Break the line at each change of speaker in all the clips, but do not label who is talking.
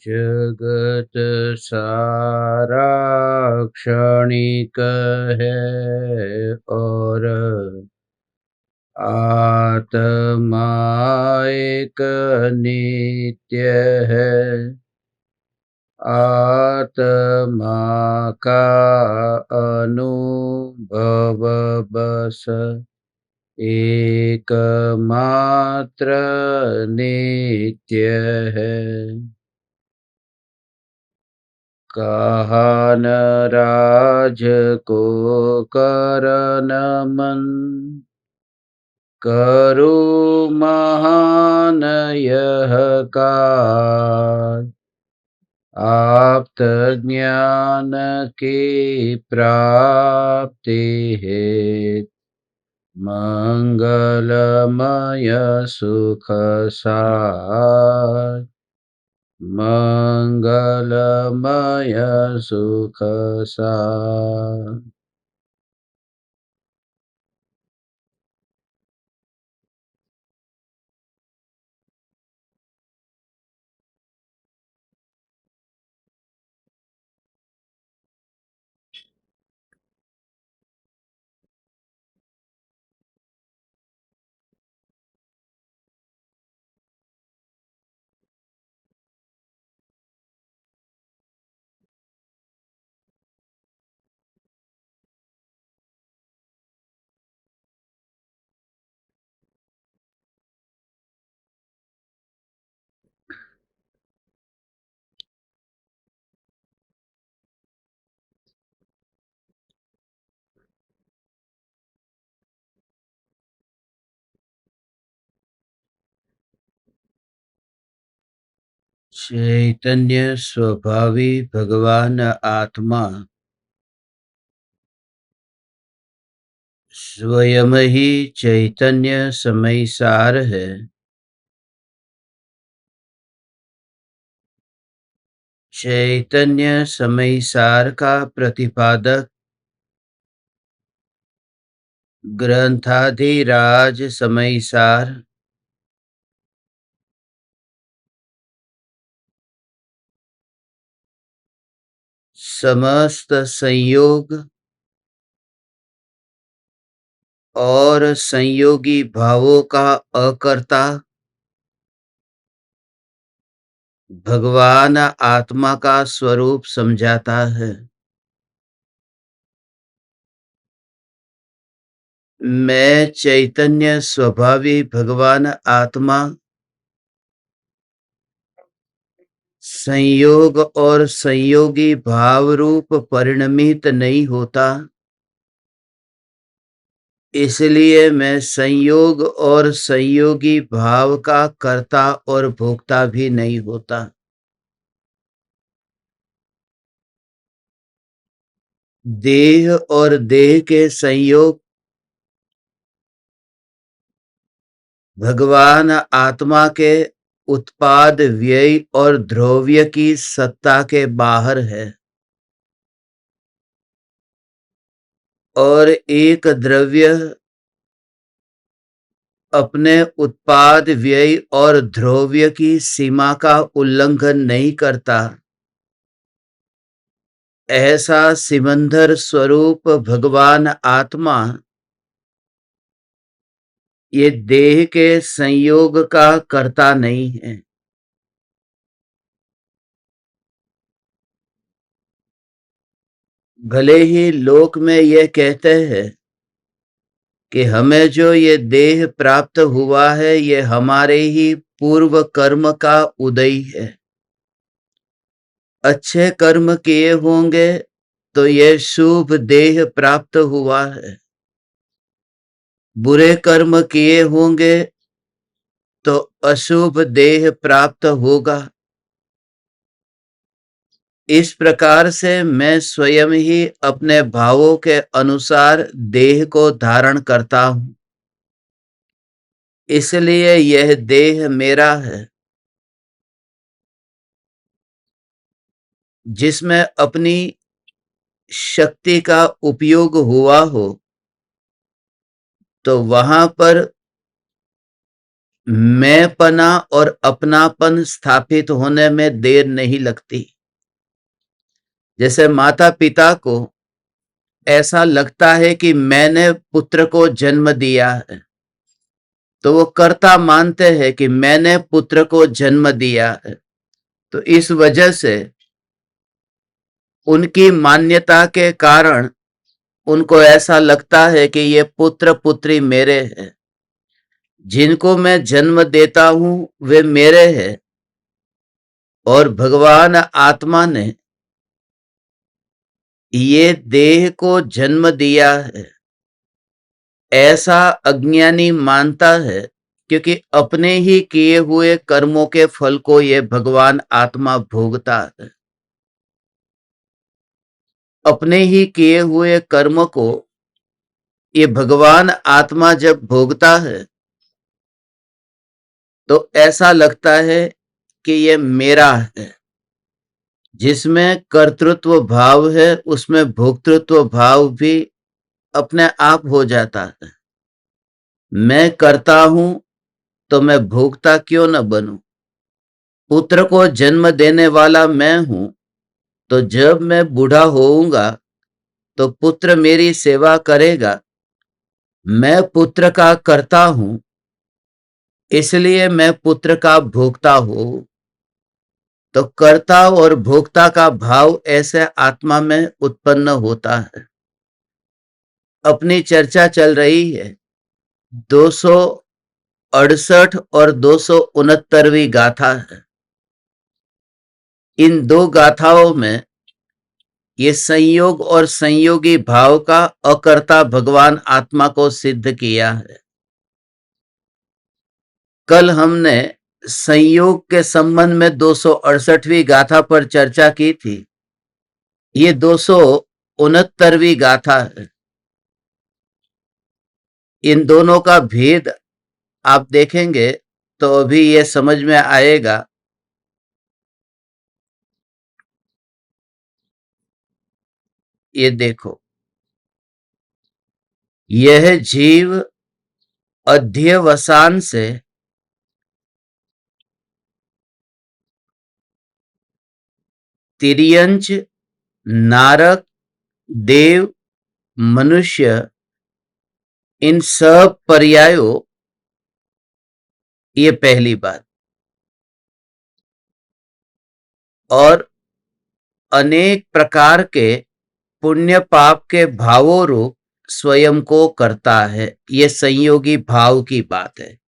जगत सारा क्षणिक है और आत्मा एक नित्य है। आत्मा का अनुभव बस एकमात्र नित्य है। कहा न राज को करन मन, करो महान यह कार्य। आप्त ज्ञान की प्राप्ति हेतु मंगलमय सुख सार। मंगलमय सुख सार। चैतन्य स्वभावी भगवान आत्मा स्वयं ही चैतन्य समय सार है। चैतन्य समय सार का प्रतिपादक ग्रंथाधिराज समय सार समस्त संयोग और संयोगी भावों का अकर्ता भगवान आत्मा का स्वरूप समझाता है। मैं चैतन्य स्वभावी भगवान आत्मा संयोग और संयोगी भाव रूप परिणमित नहीं होता, इसलिए मैं संयोग और संयोगी भाव का कर्ता और भोक्ता भी नहीं होता। देह और देह के संयोग भगवान आत्मा के उत्पाद व्यय और द्रव्य की सत्ता के बाहर है और एक द्रव्य अपने उत्पाद व्यय और द्रव्य की सीमा का उल्लंघन नहीं करता। ऐसा सिमंदर स्वरूप भगवान आत्मा ये देह के संयोग का कर्ता नहीं है। भले ही लोक में ये कहते हैं कि हमें जो ये देह प्राप्त हुआ है ये हमारे ही पूर्व कर्म का उदय है। अच्छे कर्म किए होंगे तो ये शुभ देह प्राप्त हुआ है, बुरे कर्म किए होंगे तो अशुभ देह प्राप्त होगा। इस प्रकार से मैं स्वयं ही अपने भावों के अनुसार देह को धारण करता हूं, इसलिए यह देह मेरा है। जिसमें अपनी शक्ति का उपयोग हुआ हो तो वहां पर मैंपना और अपनापन स्थापित होने में देर नहीं लगती। जैसे माता पिता को ऐसा लगता है कि मैंने पुत्र को जन्म दिया है, तो वो कर्ता मानते हैं कि मैंने पुत्र को जन्म दिया है। तो इस वजह से उनकी मान्यता के कारण उनको ऐसा लगता है कि ये पुत्र पुत्री मेरे हैं, जिनको मैं जन्म देता हूं वे मेरे हैं। और भगवान आत्मा ने ये देह को जन्म दिया है, ऐसा अज्ञानी मानता है, क्योंकि अपने ही किए हुए कर्मों के फल को ये भगवान आत्मा भोगता है। अपने ही किए हुए कर्म को ये भगवान आत्मा जब भोगता है तो ऐसा लगता है कि ये मेरा है। जिसमें कर्तृत्व भाव है उसमें भोक्तृत्व भाव भी अपने आप हो जाता है। मैं करता हूं तो मैं भोक्ता क्यों न बनूं? पुत्र को जन्म देने वाला मैं हूं, तो जब मैं बूढ़ा होऊंगा तो पुत्र मेरी सेवा करेगा। मैं पुत्र का कर्ता हूं, इसलिए मैं पुत्र का भोक्ता हूं। तो कर्ता और भोक्ता का भाव ऐसे आत्मा में उत्पन्न होता है। अपनी चर्चा चल रही है 268 और 269वीं गाथा है। इन दो गाथाओं में ये संयोग और संयोगी भाव का अकर्ता भगवान आत्मा को सिद्ध किया है। कल हमने संयोग के संबंध में 268वीं गाथा पर चर्चा की थी। ये 269वीं गाथा है। इन दोनों का भेद आप देखेंगे तो अभी ये समझ में आएगा। ये देखो, यह जीव अध्यवसान से तिर्यंच, नारक, देव, मनुष्य, इन सब पर्यायों, ये पहली बात, और अनेक प्रकार के पुण्य पाप के भावों रूप स्वयं को करता है। ये संयोगी भाव की बात है।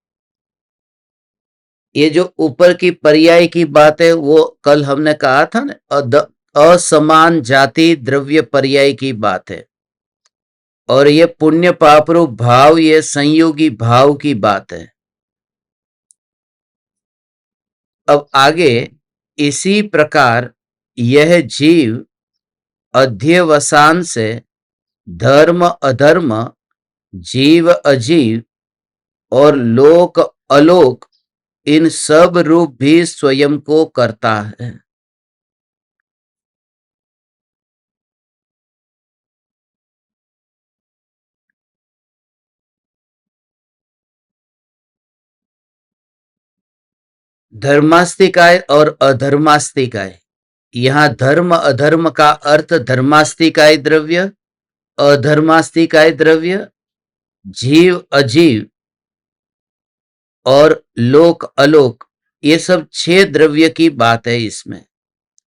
ये जो ऊपर की पर्याय की बात है वो कल हमने कहा था ना, असमान जाति द्रव्य पर्याय की बात है। और ये पुण्य पाप रूप भाव ये संयोगी भाव की बात है। अब आगे इसी प्रकार यह जीव अध्यवसान से धर्म अधर्म, जीव अजीव और लोक अलोक, इन सब रूप भी स्वयं को करता है। धर्मास्तिकाय और अधर्मास्तिकाय, यहां धर्म अधर्म का अर्थ धर्मास्तिकाय द्रव्य, अधर्मास्तिकाय द्रव्य, जीव अजीव और लोक अलोक, ये सब 6 द्रव्य की बात है। इसमें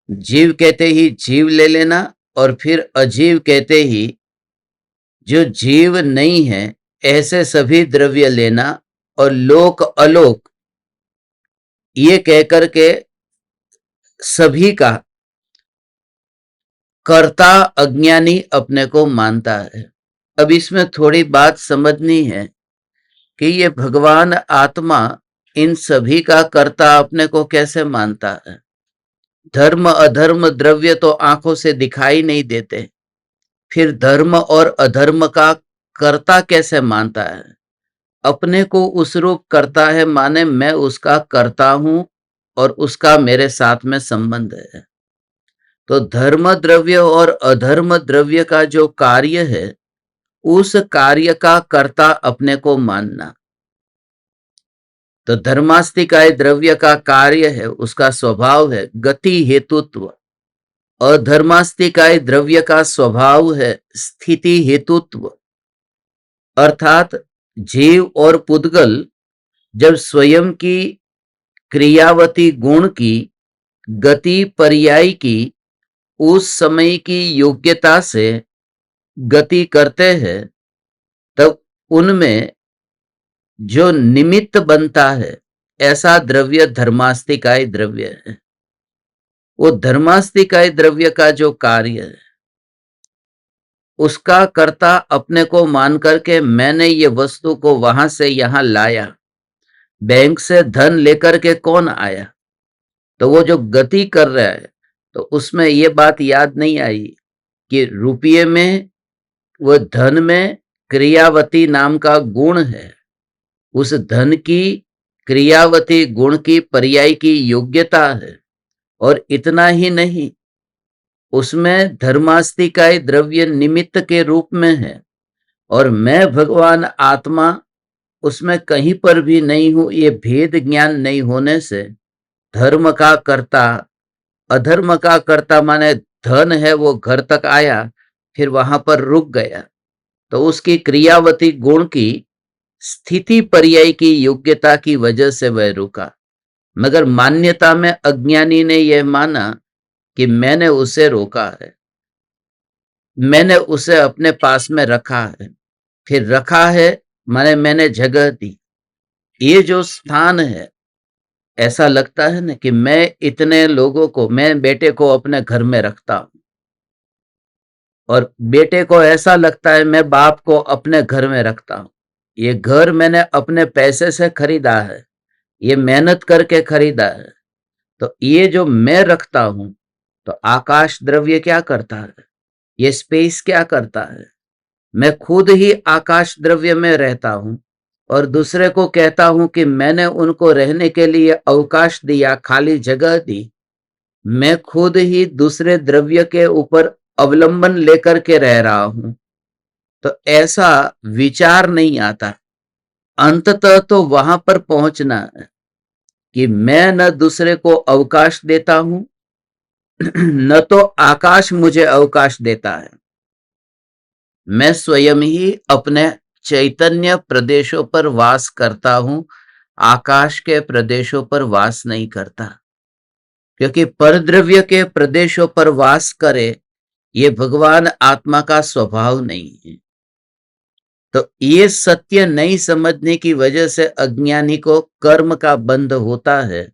जीव कहते ही जीव ले लेना, और फिर अजीव कहते ही जो जीव नहीं है ऐसे सभी द्रव्य लेना, और लोक अलोक ये कहकर के सभी का कर्ता अज्ञानी अपने को मानता है। अब इसमें थोड़ी बात समझनी है कि ये भगवान आत्मा इन सभी का कर्ता अपने को कैसे मानता है। धर्म अधर्म द्रव्य तो आंखों से दिखाई नहीं देते, फिर धर्म और अधर्म का कर्ता कैसे मानता है? अपने को उस रूप करता है, माने मैं उसका कर्ता हूं और उसका मेरे साथ में संबंध है। तो धर्म द्रव्य और अधर्म द्रव्य का जो कार्य है उस कार्य का कर्ता अपने को मानना। तो धर्मास्तिकाय द्रव्य का कार्य है, उसका स्वभाव है गति हेतुत्व, और धर्मास्तिकाय द्रव्य का स्वभाव है स्थिति हेतुत्व। अर्थात जीव और पुद्गल जब स्वयं की क्रियावती गुण की गति पर्याय की उस समय की योग्यता से गति करते हैं, तब उनमें जो निमित्त बनता है ऐसा द्रव्य धर्मास्तिकाय द्रव्य है। वो धर्मास्तिकाय द्रव्य का जो कार्य है उसका कर्ता अपने को मान करके मैंने ये वस्तु को वहां से यहां लाया। बैंक से धन लेकर के कौन आया? तो वो जो गति कर रहा है, तो उसमें ये बात याद नहीं आई कि रुपये में, वो धन में क्रियावती नाम का गुण है। उस धन की क्रियावती गुण की पर्याय की योग्यता है। और इतना ही नहीं, उसमें धर्मास्तिकाय द्रव्य निमित्त के रूप में है, और मैं भगवान आत्मा उसमें कहीं पर भी नहीं हूं। ये भेद ज्ञान नहीं होने से धर्म का कर्ता, अधर्म का कर्ता माने धन है, वो घर तक आया, फिर वहां पर रुक गया, तो उसकी क्रियावती गुण की स्थिति पर्याय की योग्यता की वजह से वह रुका। मगर मान्यता में अज्ञानी ने यह माना कि मैंने उसे रोका है, मैंने उसे अपने पास में रखा है। फिर रखा है माने मैंने जगह दी। ये जो स्थान है, ऐसा लगता है ना कि मैं इतने लोगों को, मैं बेटे को अपने घर में रखता हूं, और बेटे को ऐसा लगता है मैं बाप को अपने घर में रखता हूं। ये घर मैंने अपने पैसे से खरीदा है, ये मेहनत करके खरीदा है। तो ये जो मैं रखता हूं, तो आकाश द्रव्य क्या करता है, ये स्पेस क्या करता है? मैं खुद ही आकाश द्रव्य में रहता हूं, और दूसरे को कहता हूं कि मैंने उनको रहने के लिए अवकाश दिया, खाली जगह दी। मैं खुद ही दूसरे द्रव्य के ऊपर अवलंबन लेकर के रह रहा हूं। तो ऐसा विचार नहीं आता। अंततः तो वहां पर पहुंचना है कि मैं न दूसरे को अवकाश देता हूं, न तो आकाश मुझे अवकाश देता है। मैं स्वयं ही अपने चैतन्य प्रदेशों पर वास करता हूं, आकाश के प्रदेशों पर वास नहीं करता। क्योंकि परद्रव्य के प्रदेशों पर वास करे, ये भगवान आत्मा का स्वभाव नहीं है। तो ये सत्य नहीं समझने की वजह से अज्ञानी को कर्म का बंध होता है,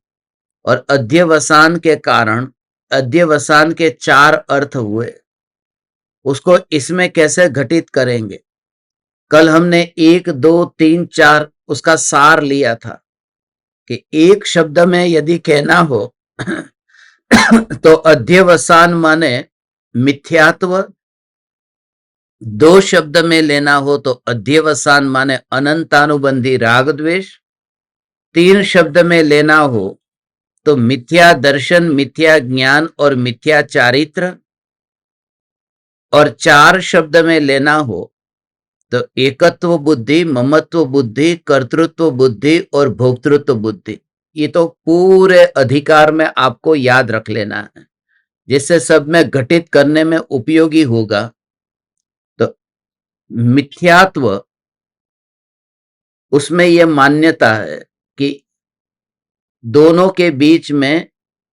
और अध्यवसान के कारण, अध्यवसान के 4 अर्थ हुए, उसको इसमें कैसे घटित करेंगे? कल हमने 1, 2, 3, 4 उसका सार लिया था कि एक शब्द में यदि कहना हो तो अध्यवसान माने मिथ्यात्व, 2 शब्द में लेना हो तो अध्यवसान माने अनंतानुबंधी राग द्वेष, 3 शब्द में लेना हो तो मिथ्या दर्शन, मिथ्या ज्ञान और मिथ्या चारित्र, और 4 शब्द में लेना हो तो एकत्व बुद्धि, ममत्व बुद्धि, कर्तृत्व बुद्धि और भोक्तृत्व बुद्धि। ये तो पूरे अधिकार में आपको याद रख लेना है, जिससे सब में घटित करने में उपयोगी होगा। तो मिथ्यात्व, उसमें यह मान्यता है कि दोनों के बीच में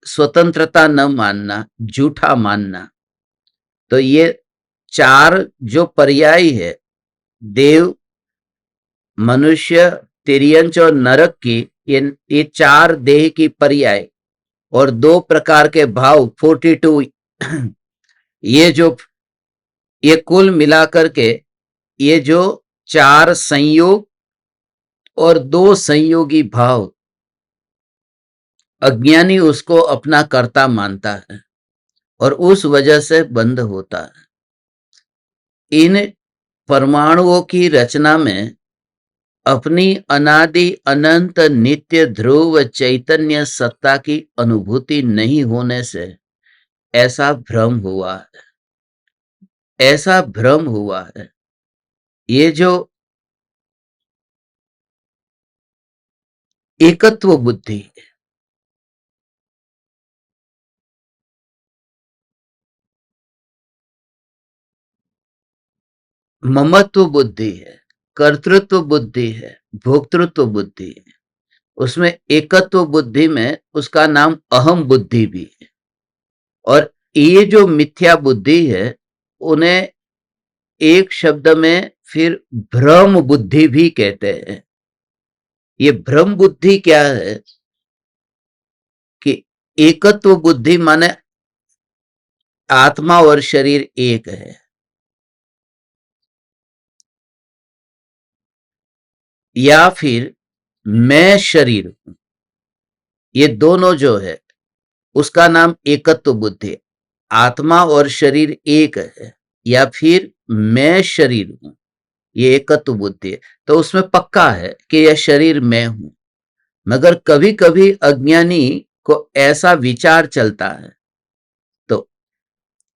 स्वतंत्रता न मानना, झूठा मानना। तो ये 4 जो पर्याय है, देव, मनुष्य, तिर्यंच और नरक की, ये 4 देह की पर्याय और 2 प्रकार के भाव 42, ये कुल मिलाकर के ये जो 4 संयोग और 2 संयोगी भाव, अज्ञानी उसको अपना कर्ता मानता है, और उस वजह से बंध होता है। इन परमाणुओं की रचना में अपनी अनादि अनंत नित्य ध्रुव चैतन्य सत्ता की अनुभूति नहीं होने से ऐसा भ्रम हुआ है, ऐसा भ्रम हुआ है। ये जो एकत्व बुद्धि, ममत्व बुद्धि है, कर्तृत्व बुद्धि है, भोक्तृत्व बुद्धि है। उसमें एकत्व बुद्धि में उसका नाम अहम बुद्धि भी है। और ये जो मिथ्या बुद्धि है उन्हें एक शब्द में फिर भ्रम बुद्धि भी कहते हैं। ये भ्रम बुद्धि क्या है कि एकत्व बुद्धि माने आत्मा और शरीर एक है, या फिर मैं शरीर हूं, ये दोनों जो है उसका नाम एकत्व बुद्धि। आत्मा और शरीर एक है, या फिर मैं शरीर हूं, ये एकत्व बुद्धि है। तो उसमें पक्का है कि यह शरीर मैं हूं। मगर कभी कभी अज्ञानी को ऐसा विचार चलता है, तो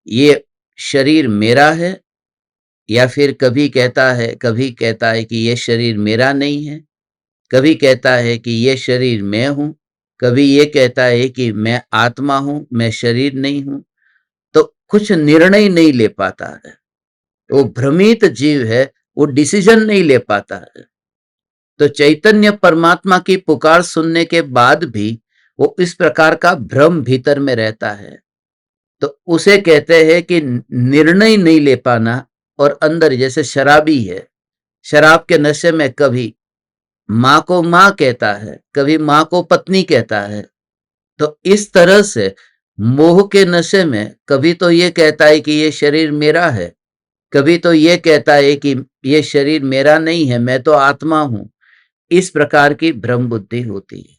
ये शरीर मेरा है, या फिर कभी कहता है कि ये शरीर मेरा नहीं है, कभी कहता है कि ये शरीर मैं हूं, कभी ये कहता है कि मैं आत्मा हूं, मैं शरीर नहीं हूं। तो कुछ निर्णय नहीं ले पाता है, वो भ्रमित जीव है, वो डिसीजन नहीं ले पाता है। तो चैतन्य परमात्मा की पुकार सुनने के बाद भी वो इस प्रकार का भ्रम भीतर में रहता है। तो उसे कहते हैं कि निर्णय नहीं ले पाना। और अंदर जैसे शराबी है, शराब के नशे में कभी माँ को माँ कहता है, कभी माँ को पत्नी कहता है। तो इस तरह से मोह के नशे में कभी तो ये कहता है कि ये शरीर मेरा है, कभी तो ये कहता है कि ये शरीर मेरा नहीं है, मैं तो आत्मा हूं। इस प्रकार की भ्रम बुद्धि होती है।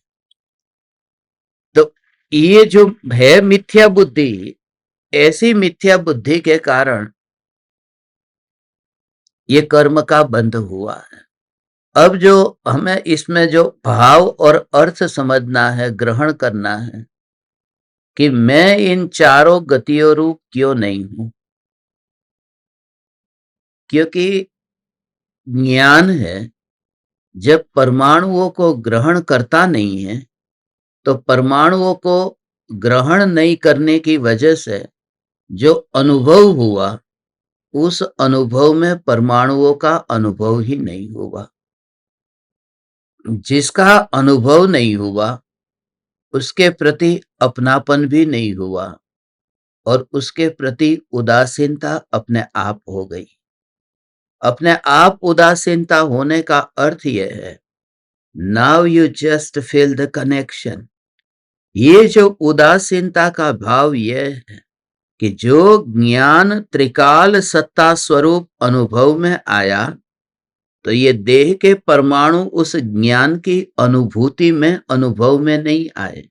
तो ये जो है मिथ्या बुद्धि, ऐसी मिथ्या बुद्धि के कारण ये कर्म का बंध हुआ है। अब जो हमें इसमें जो भाव और अर्थ समझना है, ग्रहण करना है कि मैं इन चारों गतियों रूप क्यों नहीं हूं। क्योंकि ज्ञान है, जब परमाणुओं को ग्रहण करता नहीं है, तो परमाणुओं को ग्रहण नहीं करने की वजह से जो अनुभव हुआ, उस अनुभव में परमाणुओं का अनुभव ही नहीं हुआ। जिसका अनुभव नहीं हुआ उसके प्रति अपनापन भी नहीं हुआ, और उसके प्रति उदासीनता अपने आप हो गई। अपने आप उदासीनता होने का अर्थ यह है, now you just feel the connection. ये जो उदासीनता का भाव यह है कि जो ज्ञान त्रिकाल सत्ता स्वरूप अनुभव में आया, तो ये देह के परमाणु उस ज्ञान की अनुभूति में, अनुभव में नहीं आए।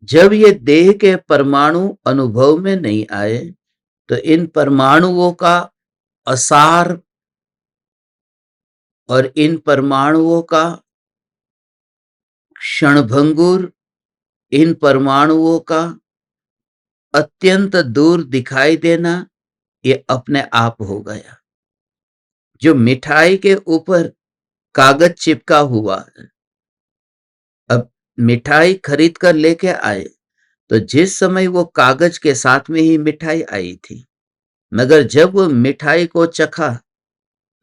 जब ये देह के परमाणु अनुभव में नहीं आए, तो इन परमाणुओं का असार और इन परमाणुओं का क्षणभंगुर, इन परमाणुओं का अत्यंत दूर दिखाई देना, ये अपने आप हो गया। जो मिठाई के ऊपर कागज चिपका हुआ है, अब मिठाई खरीद कर लेके आए, तो जिस समय वो कागज के साथ में ही मिठाई आई थी, मगर जब वो मिठाई को चखा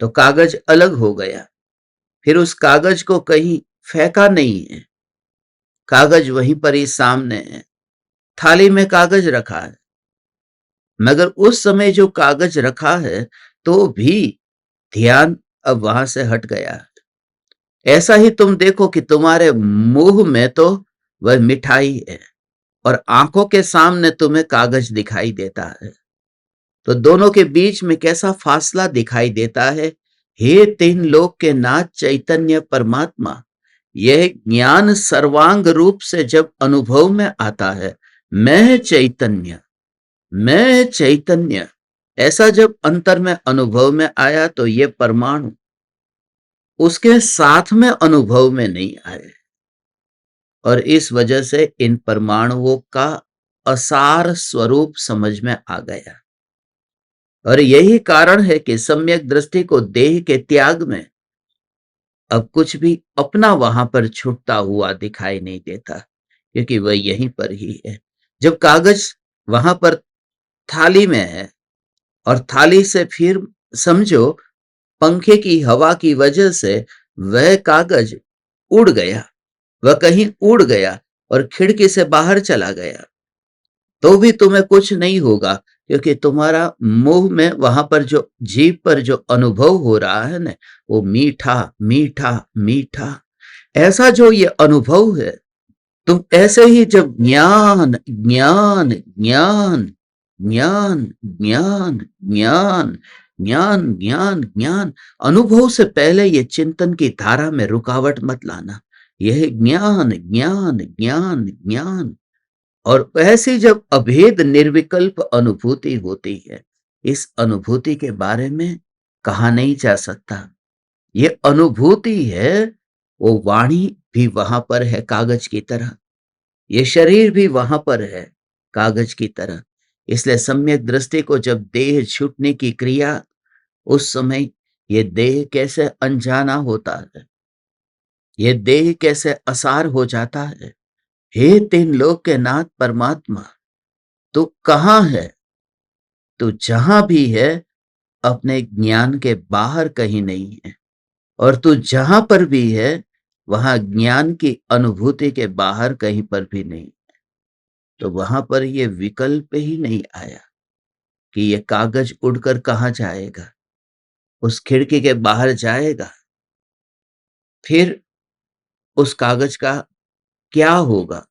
तो कागज अलग हो गया। फिर उस कागज को कहीं फेंका नहीं है, कागज वहीं पर ही सामने है, थाली में कागज रखा है, मगर उस समय जो कागज रखा है तो भी ध्यान अब वहां से हट गया। ऐसा ही तुम देखो कि तुम्हारे मुंह में तो वह मिठाई है और आंखों के सामने तुम्हें कागज दिखाई देता है। तो दोनों के बीच में कैसा फासला दिखाई देता है। हे तीन लोक के नाथ चैतन्य परमात्मा, यह ज्ञान सर्वांग रूप से जब अनुभव में आता है, मैं चैतन्य, मैं चैतन्य, ऐसा जब अंतर में अनुभव में आया, तो ये परमाणु उसके साथ में अनुभव में नहीं आए, और इस वजह से इन परमाणुओं का असार स्वरूप समझ में आ गया। और यही कारण है कि सम्यक दृष्टि को देह के त्याग में अब कुछ भी अपना वहां पर छूटता हुआ दिखाई नहीं देता, क्योंकि वह यहीं पर ही है। जब कागज वहां पर थाली में है और थाली से फिर समझो पंखे की हवा की वजह से वह कागज उड़ गया, वह कहीं उड़ गया और खिड़की से बाहर चला गया, तो भी तुम्हें कुछ नहीं होगा, क्योंकि तुम्हारा मुंह में वहां पर जो जीभ पर जो अनुभव हो रहा है ना, वो मीठा मीठा मीठा। ऐसा जो ये अनुभव है, तुम ऐसे ही जब ज्ञान ज्ञान ज्ञान ज्ञान ज्ञान ज्ञान ज्ञान ज्ञान ज्ञान, अनुभव से पहले ये चिंतन की धारा में रुकावट मत लाना। यह ज्ञान ज्ञान ज्ञान ज्ञान। और ऐसी जब अभेद निर्विकल्प अनुभूति होती है, इस अनुभूति के बारे में कहा नहीं जा सकता। ये अनुभूति है, वो वाणी भी वहां पर है कागज की तरह, ये शरीर भी वहां पर है कागज की तरह। इसलिए सम्यक दृष्टि को जब देह छूटने की क्रिया, उस समय ये देह कैसे अनजाना होता है, ये देह कैसे असार हो जाता है। हे तीन लोक के नाथ परमात्मा, तू कहाँ है? तू जहां भी है अपने ज्ञान के बाहर कहीं नहीं है, और तू जहां पर भी है वहां ज्ञान की अनुभूति के बाहर कहीं पर भी नहीं। तो वहां पर ये विकल्प ही नहीं आया कि ये कागज उड़कर कहाँ जाएगा, उस खिड़की के बाहर जाएगा, फिर उस कागज का क्या होगा?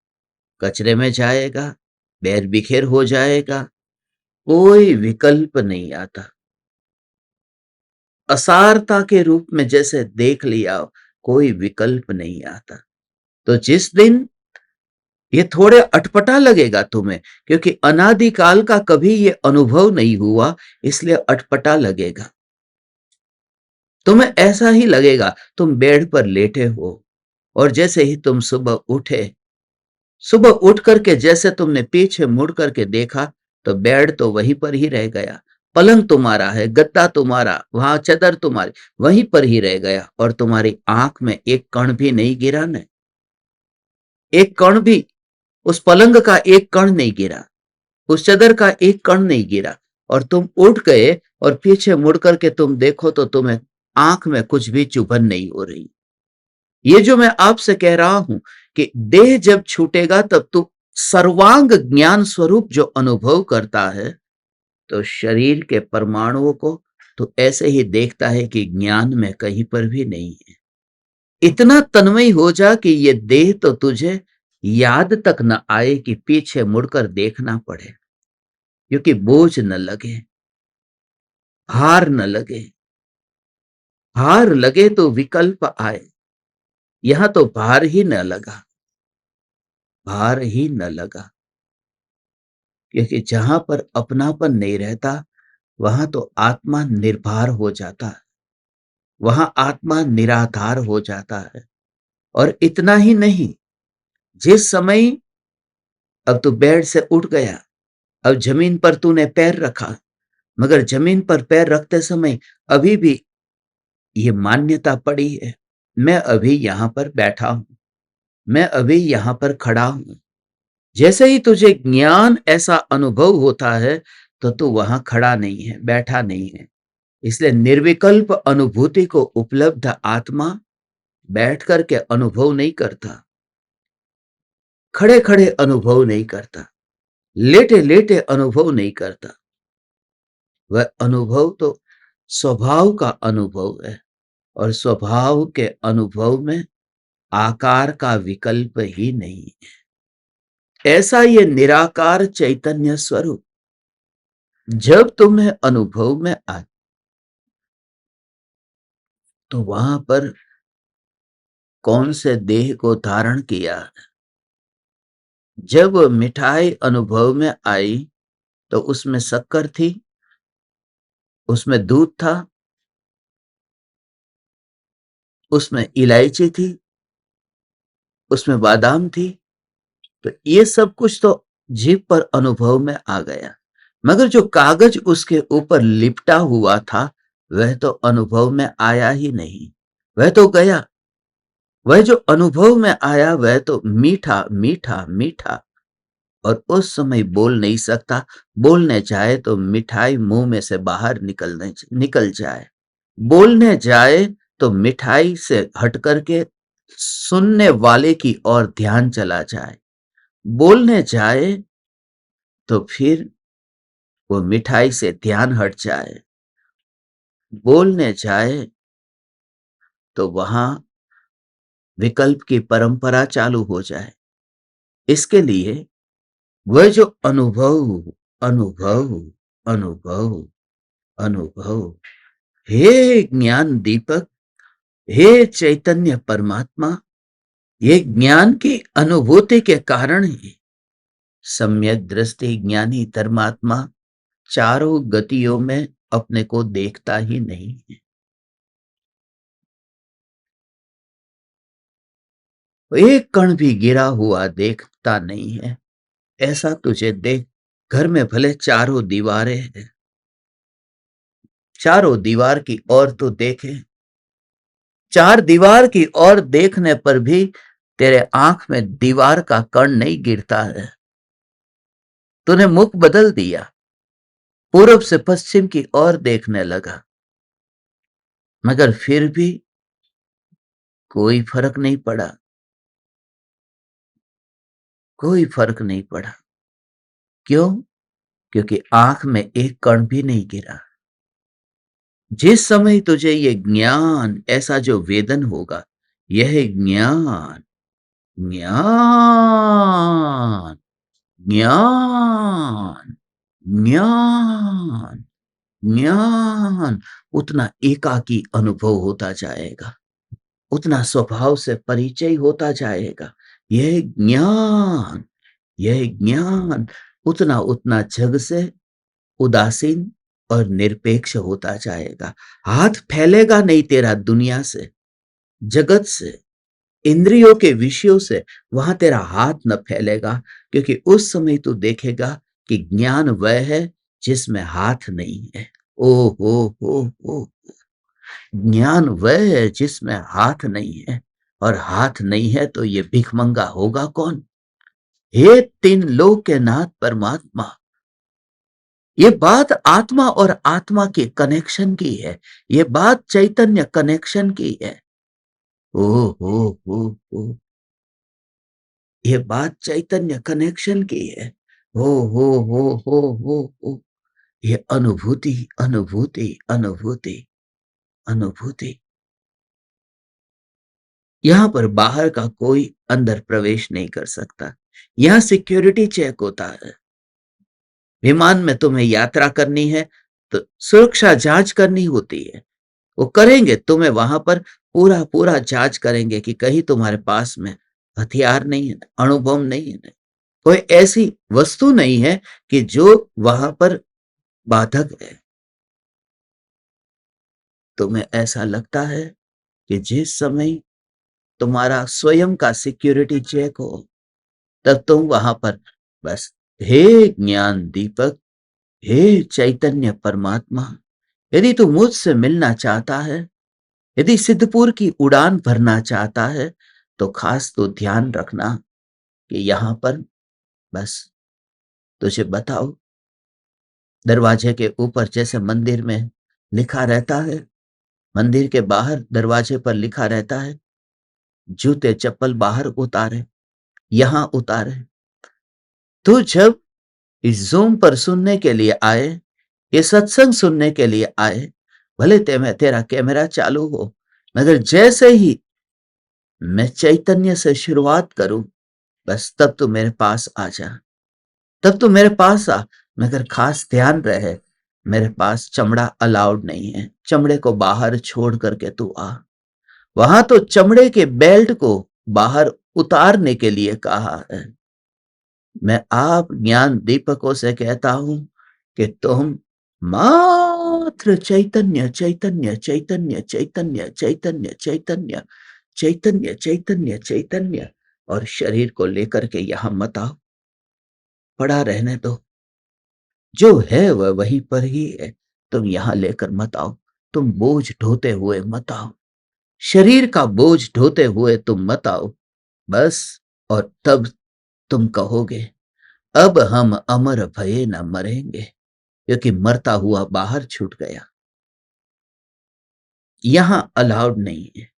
कचरे में जाएगा, बैर बिखेर हो जाएगा, कोई विकल्प नहीं आता। असारता के रूप में जैसे देख लिया, कोई विकल्प नहीं आता। तो जिस दिन ये थोड़े अटपटा लगेगा तुम्हें, क्योंकि अनादिकाल का कभी ये अनुभव नहीं हुआ, इसलिए अटपटा लगेगा। तुम्हें ऐसा ही लगेगा, तुम बेड पर लेटे हो और जैसे ही तुम सुबह उठे, सुबह उठ करके जैसे तुमने पीछे मुड़ करके देखा, तो बेड तो वहीं पर ही रह गया, पलंग तुम्हारा है, गद्दा तुम्हारा, वहां चादर तुम्हारी वहीं पर ही रह गया, और तुम्हारी आंख में एक कण भी नहीं गिरा न, एक कण भी, उस पलंग का एक कण नहीं गिरा, उस चादर का एक कण नहीं गिरा, और तुम उठ गए और पीछे मुड़ करके तुम देखो तो तुम्हें आंख में कुछ भी चुभन नहीं हो रही। ये जो मैं आपसे कह रहा हूं कि देह जब छूटेगा तब तू सर्वांग ज्ञान स्वरूप जो अनुभव करता है, तो शरीर के परमाणुओं को तो ऐसे ही देखता है कि ज्ञान में कहीं पर भी नहीं है। इतना तन्मय हो जा कि ये देह तो तुझे याद तक न आए कि पीछे मुड़कर देखना पड़े, क्योंकि बोझ न लगे, भार न लगे। भार लगे तो विकल्प आए, यहां तो भार ही न लगा, भार ही न लगा। क्योंकि जहां पर अपनापन नहीं रहता, वहां तो आत्मा निर्भर हो जाता है, वहां आत्मा निराधार हो जाता है। और इतना ही नहीं, जिस समय अब तू बेड से उठ गया, अब जमीन पर तूने पैर रखा, मगर जमीन पर पैर रखते समय अभी भी ये मान्यता पड़ी है, मैं अभी यहां पर बैठा हूं, मैं अभी यहां पर खड़ा हूं। जैसे ही तुझे ज्ञान ऐसा अनुभव होता है, तो तू वहां खड़ा नहीं है, बैठा नहीं है। इसलिए निर्विकल्प अनुभूति को उपलब्ध आत्मा बैठ करके अनुभव नहीं करता, खड़े खड़े अनुभव नहीं करता, लेटे लेटे अनुभव नहीं करता। वह अनुभव तो स्वभाव का अनुभव है, और स्वभाव के अनुभव में आकार का विकल्प ही नहीं है। ऐसा ये निराकार चैतन्य स्वरूप जब तुम्हें अनुभव में आए, तो वहां पर कौन से देह को धारण किया। जब मिठाई अनुभव में आई, तो उसमें शक्कर थी, उसमें दूध था, उसमें इलायची थी, उसमें बादाम थी। तो ये सब कुछ तो जीभ पर अनुभव में आ गया, मगर जो कागज उसके ऊपर लिपटा हुआ था, वह तो अनुभव में आया ही नहीं। वह तो गया, वह जो अनुभव में आया वह तो मीठा मीठा मीठा, और उस समय बोल नहीं सकता। बोलने जाए तो मिठाई मुंह में से बाहर निकल जाए। बोलने जाए तो मिठाई से हट करके सुनने वाले की ओर ध्यान चला जाए। बोलने जाए तो फिर वो मिठाई से ध्यान हट जाए। बोलने जाए तो वहां विकल्प की परंपरा चालू हो जाए। इसके लिए वह जो अनुभव अनुभव अनुभव अनुभव, हे ज्ञान दीपक, हे चैतन्य परमात्मा, ये ज्ञान की अनुभूति के कारण ही सम्यक दृष्टि ज्ञानी धर्मात्मा चारों गतियों में अपने को देखता ही नहीं है। एक कण भी गिरा हुआ देखता नहीं है। ऐसा तुझे देख, घर में भले चारों दीवारें हैं, चारों दीवार की ओर तो देखे। चार दीवार की ओर देखने पर भी तेरे आंख में दीवार का कण नहीं गिरता है। तूने मुख बदल दिया, पूर्व से पश्चिम की ओर देखने लगा, मगर फिर भी कोई फर्क नहीं पड़ा, कोई फर्क नहीं पड़ा। क्यों? क्योंकि आंख में एक कण भी नहीं गिरा। जिस समय तुझे ये ज्ञान, ऐसा जो वेदन होगा, यह ज्ञान ज्ञान ज्ञान ज्ञान ज्ञान, उतना एकाकी अनुभव होता जाएगा, उतना स्वभाव से परिचय होता जाएगा। यह ज्ञान, यह ज्ञान उतना उतना जग से उदासीन और निरपेक्ष होता जाएगा। हाथ फैलेगा नहीं तेरा दुनिया से, जगत से, इंद्रियों के विषयों से, वहां तेरा हाथ न फैलेगा, क्योंकि उस समय तू देखेगा कि ज्ञान वह है जिसमें हाथ नहीं है। ओ हो, ज्ञान वह है जिसमें हाथ नहीं है, और हाथ नहीं है तो ये भिखमंगा होगा कौन? हे तीन लोक के नाथ परमात्मा, ये बात आत्मा और आत्मा के कनेक्शन की है, ये बात चैतन्य कनेक्शन की है। ओ हो, ये बात चैतन्य कनेक्शन की है। हो, ये अनुभूति अनुभूति अनुभूति अनुभूति। यहां पर बाहर का कोई अंदर प्रवेश नहीं कर सकता। यहां सिक्योरिटी चेक होता है। विमान में तुम्हें यात्रा करनी है तो सुरक्षा जांच करनी होती है। वो करेंगे, तुम्हें वहां पर पूरा पूरा जांच करेंगे कि कहीं तुम्हारे पास में हथियार नहीं है, अणुबम नहीं है, कोई ऐसी वस्तु नहीं है कि जो वहां पर बाधक है। तुम्हें ऐसा लगता है कि जिस समय तुम्हारा स्वयं का सिक्योरिटी चेक हो, तब तुम वहां पर बस, हे ज्ञान दीपक, हे चैतन्य परमात्मा, यदि तू मुझसे मिलना चाहता है, यदि सिद्धपुर की उड़ान भरना चाहता है, तो खास तो ध्यान रखना कि यहां पर बस तुझे बताओ, दरवाजे के ऊपर जैसे मंदिर में लिखा रहता है, मंदिर के बाहर दरवाजे पर लिखा रहता है, जूते चप्पल बाहर उतारे, यहां उतारे। तो जब इस जूम पर सुनने के लिए आए, ये सत्संग सुनने के लिए आए, भले तेरा कैमरा चालू हो, मगर जैसे ही मैं चैतन्य से शुरुआत करूं, बस तब तो मेरे पास आ जा, तब तो मेरे पास आ। मगर खास ध्यान रहे, मेरे पास चमड़ा अलाउड नहीं है, चमड़े को बाहर छोड़ करके तू आ। वहां तो चमड़े के बेल्ट को बाहर उतारने के लिए कहा है। मैं आप ज्ञान दीपकों से कहता हूं कि तुम मात्र चैतन्य चैतन्य चैतन्य चैतन्य चैतन्य चैतन्य चैतन्य चैतन्य चैतन्य, और शरीर को लेकर के यहां मत आओ, पड़ा रहने दो। जो है वह वहीं पर ही है, तुम यहां लेकर मत आओ, तुम बोझ ढोते हुए मत आओ। शरीर का बोझ ढोते हुए तुम मत आओ बस। और तब तुम कहोगे, अब हम अमर भये न मरेंगे, क्योंकि मरता हुआ बाहर छूट गया। यहां अलाउड नहीं है।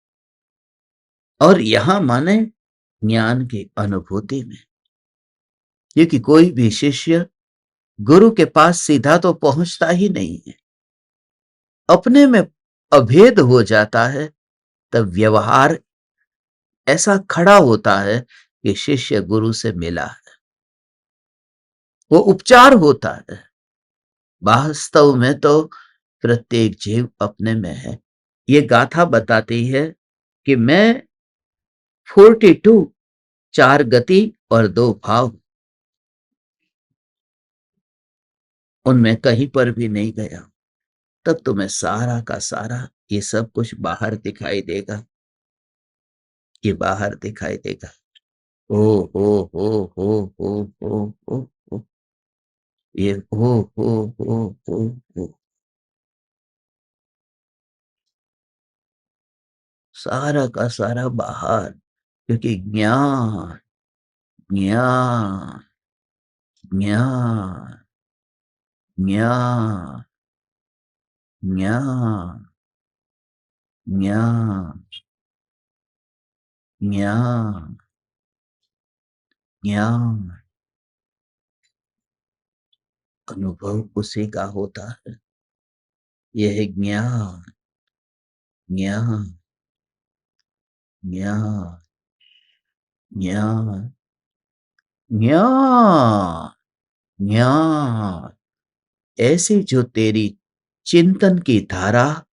और यहां माने ज्ञान की अनुभूति में, क्योंकि कोई भी शिष्य गुरु के पास सीधा तो पहुंचता ही नहीं है। अपने में अभेद हो जाता है, तब व्यवहार ऐसा खड़ा होता है कि शिष्य गुरु से मिला है, वो उपचार होता है। वास्तव में तो प्रत्येक जीव अपने में है। ये गाथा बताती है कि मैं 42 4 गति और 2 भाव, उनमें कहीं पर भी नहीं गया। तब तुम्हें सारा का सारा ये सब कुछ बाहर दिखाई देगा। ये बाहर दिखाई देगा। ओ हो हो हो हो हो हो हो, ये हो सारा का सारा बाहर। क्योंकि ज्ञान ज्ञान ज्ञान ज्ञान ज्ञान ज्ञान ज्ञान ज्ञान अनुभव उसी का होता है। यह ज्ञान ज्ञान ज्ञान ज्ञान ज्ञान ज्ञान ऐसी जो तेरी चिंतन की धारा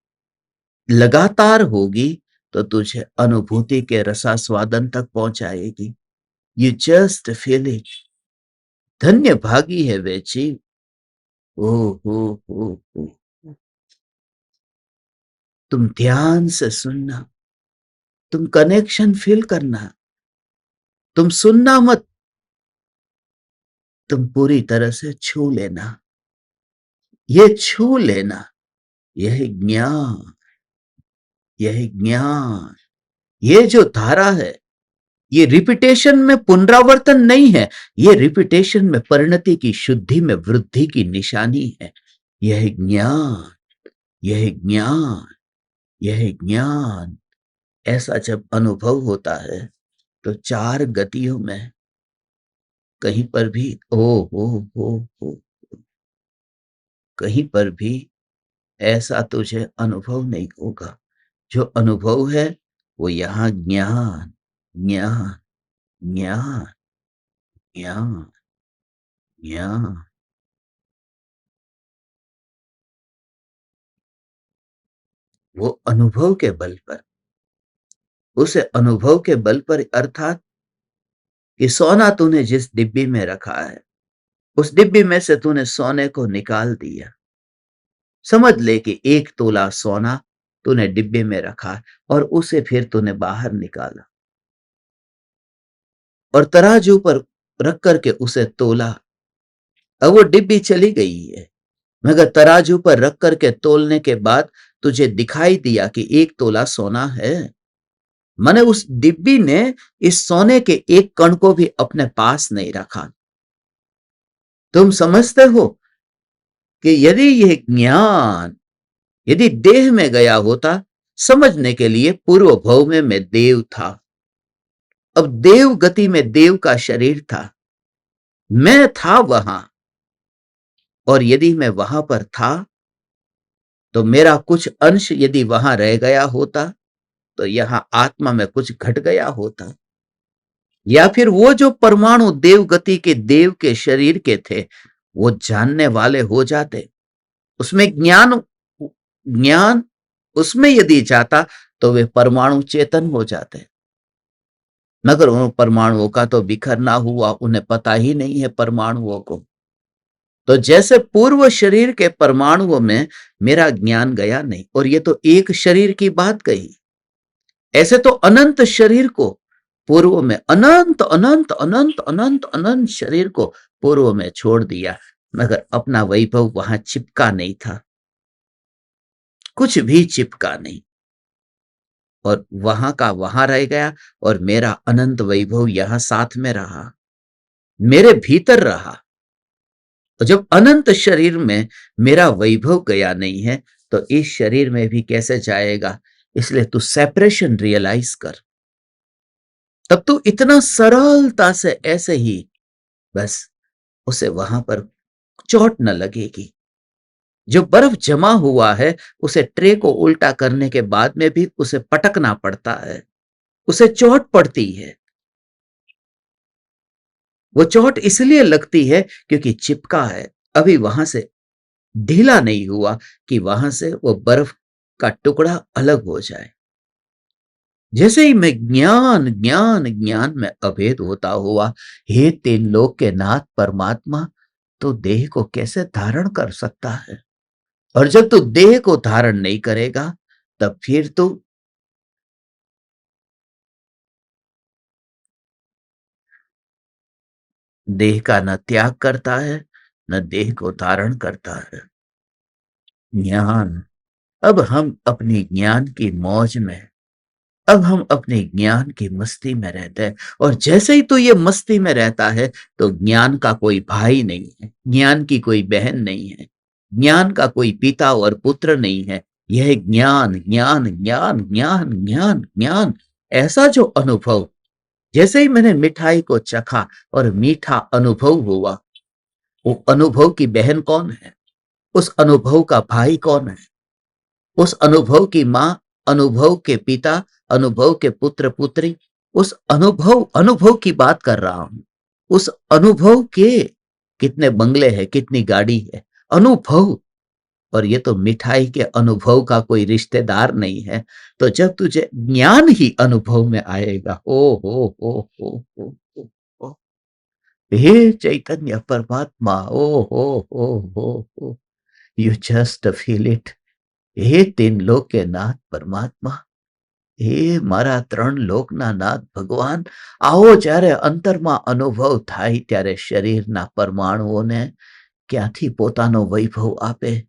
लगातार होगी, तो तुझे अनुभूति के रसास्वादन तक पहुंचाएगी। You just feel it. धन्य भागी है वे जीव। ओ हो। तुम ध्यान से सुनना, तुम कनेक्शन फील करना, तुम सुनना मत, तुम पूरी तरह से छू लेना। ये छू लेना, यह ज्ञान, यह ज्ञान। ये जो धारा है, ये रिपीटेशन में पुनरावर्तन नहीं है, ये रिपीटेशन में परिणति की शुद्धि में वृद्धि की निशानी है। यह ज्ञान, यह ज्ञान, यह ज्ञान ऐसा जब अनुभव होता है, तो 4 गतियों में कहीं पर भी हो कहीं पर भी ऐसा तुझे अनुभव नहीं होगा। जो अनुभव है वो यहाँ ज्ञान ज्ञान ज्ञान ज्ञान ज्ञान। वो अनुभव के बल पर, उसे अनुभव के बल पर, अर्थात कि सोना तूने जिस डिब्बी में रखा है, उस डिब्बी में से तूने सोने को निकाल दिया। समझ ले कि 1 तोला सोना तूने डिब्बे में रखा और उसे फिर तूने बाहर निकाला और तराजू पर रख करके उसे तोला। अब वो डिब्बी चली गई है, मगर तराजू पर रख करके तोलने के बाद तुझे दिखाई दिया कि 1 तोला सोना है। माने उस डिब्बी ने इस सोने के एक कण को भी अपने पास नहीं रखा। तुम समझते हो कि यदि यह ज्ञान यदि देह में गया होता, समझने के लिए पूर्व भव में मैं देव था। अब देव गति में देव का शरीर था, मैं था वहां। और यदि मैं वहां पर था, तो मेरा कुछ अंश यदि वहां रह गया होता, तो यहां आत्मा में कुछ घट गया होता। या फिर वो जो परमाणु देव गति के देव के शरीर के थे, वो जानने वाले हो जाते। उसमें ज्ञान ज्ञान उसमें यदि जाता, तो वे परमाणु चेतन हो जाते। मगर उन परमाणुओं का तो बिखरना हुआ, उन्हें पता ही नहीं है परमाणुओं को। तो जैसे पूर्व शरीर के परमाणुओं में मेरा ज्ञान गया नहीं, और ये तो एक शरीर की बात कही, ऐसे तो अनंत शरीर को पूर्व में, अनंत अनंत अनंत अनंत अनंत शरीर को पूर्व में छोड़ दिया, मगर अपना वैभव वहां चिपका नहीं था, कुछ भी चिपका नहीं। और वहां का वहां रह गया और मेरा अनंत वैभव यहां साथ में रहा, मेरे भीतर रहा। तो जब अनंत शरीर में मेरा वैभव गया नहीं है तो इस शरीर में भी कैसे जाएगा? इसलिए तू सेपरेशन रियलाइज कर, तब तू इतना सरलता से ऐसे ही बस उसे वहां पर चोट न लगेगी। जो बर्फ जमा हुआ है उसे ट्रे को उल्टा करने के बाद में भी उसे पटकना पड़ता है, उसे चोट पड़ती है। वो चोट इसलिए लगती है क्योंकि चिपका है, अभी वहां से ढीला नहीं हुआ कि वहां से वो बर्फ का टुकड़ा अलग हो जाए। जैसे ही मैं ज्ञान ज्ञान ज्ञान में अभेद होता हुआ, हे तीन लोक के नाथ परमात्मा, तो देह को कैसे धारण कर सकता है? और जब तू देह को धारण नहीं करेगा तब फिर तू देह का न त्याग करता है न देह को धारण करता है। ज्ञान, अब हम अपनी ज्ञान की मौज में, अब हम अपने ज्ञान की मस्ती में रहते हैं। और जैसे ही तू ये मस्ती में रहता है तो ज्ञान का कोई भाई नहीं है, ज्ञान की कोई बहन नहीं है, ज्ञान का कोई पिता और पुत्र नहीं है। यह ज्ञान ज्ञान ज्ञान ज्ञान ज्ञान ज्ञान, ऐसा जो अनुभव, जैसे ही मैंने मिठाई को चखा और मीठा अनुभव हुआ, वो अनुभव की बहन कौन है? उस अनुभव का भाई कौन है? उस अनुभव की माँ, अनुभव के पिता, अनुभव के पुत्र पुत्री, उस अनुभव अनुभव की बात कर रहा हूं। उस अनुभव के कितने बंगले हैं, कितनी गाड़ी है, अनुभव। और ये तो मिठाई के अनुभव का कोई रिश्तेदार नहीं है। तो जब तुझे ज्ञान ही अनुभव में आएगा, ओ हो, हे चैतन्य परमात्मा, ओ यू जस्ट फील इट। हे तीन लोक के नाथ परमात्मा, હે મારા ત્રણ લોકના નાથ ભગવાન, આવો જ્યારે અંતરમાં અનુભવ થાય ત્યારે શરીરના પરમાણુઓને ક્યાંથી પોતાનો વૈભવ આપે?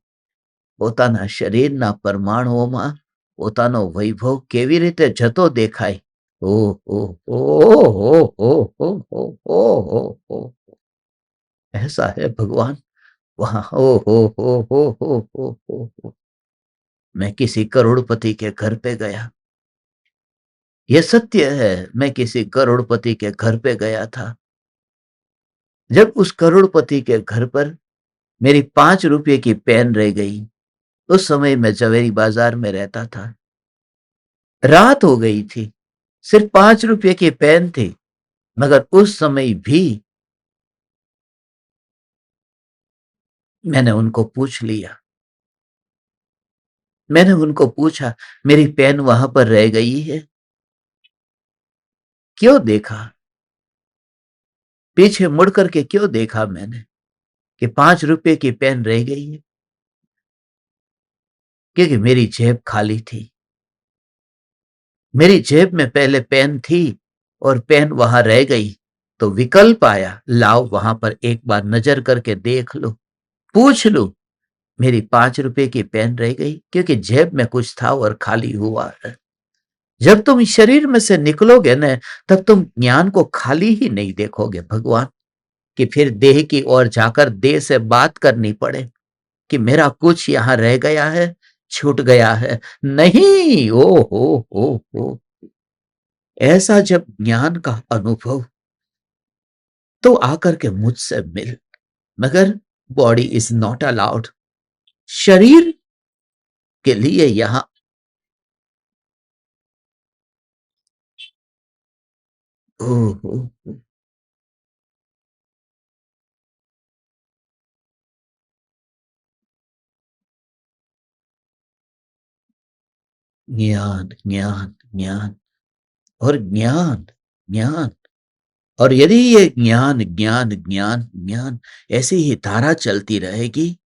પોતાના શરીરના પરમાણુઓમાં પોતાનો વૈભવ કેવી રીતે જતો દેખાય? ઓ હો હો હો હો હો હો હો હો, ऐसा है भगवान वहां। ओ हो। मैं किसी करोड़पति के घर पे गया, यह सत्य है, मैं किसी करोड़पति के घर पे गया था। जब उस करोड़पति के घर पर मेरी 5 रुपए की पेन रह गई, उस समय मैं जवेरी बाजार में रहता था। रात हो गई थी, सिर्फ 5 रुपए की पेन थी, मगर उस समय भी मैंने उनको पूछ लिया। मैंने उनको पूछा, मेरी पेन वहां पर रह गई है, क्यों देखा? पीछे मुड़ करके क्यों देखा मैंने कि 5 रुपए की पेन रह गई है? क्योंकि मेरी जेब खाली थी। मेरी जेब में पहले पेन थी और पेन वहां रह गई, तो विकल्प आया, लाओ वहां पर एक बार नजर करके देख लो, पूछ लो। मेरी 5 रुपए की पेन रह गई क्योंकि जेब में कुछ था और खाली हुआ है। जब तुम इस शरीर में से निकलोगे ना, तब तुम ज्ञान को खाली ही नहीं देखोगे भगवान, कि फिर देह की ओर जाकर देह से बात करनी पड़े कि मेरा कुछ यहां रह गया है, छूट गया है। नहीं, ओ हो, ऐसा जब ज्ञान का अनुभव, तो आकर के मुझसे मिल। मगर बॉडी इज नॉट अलाउड, शरीर के लिए यहां ओ हो, ज्ञान ज्ञान ज्ञान और ज्ञान ज्ञान। और यदि ये ज्ञान ज्ञान ज्ञान ज्ञान ऐसी ही धारा चलती रहेगी,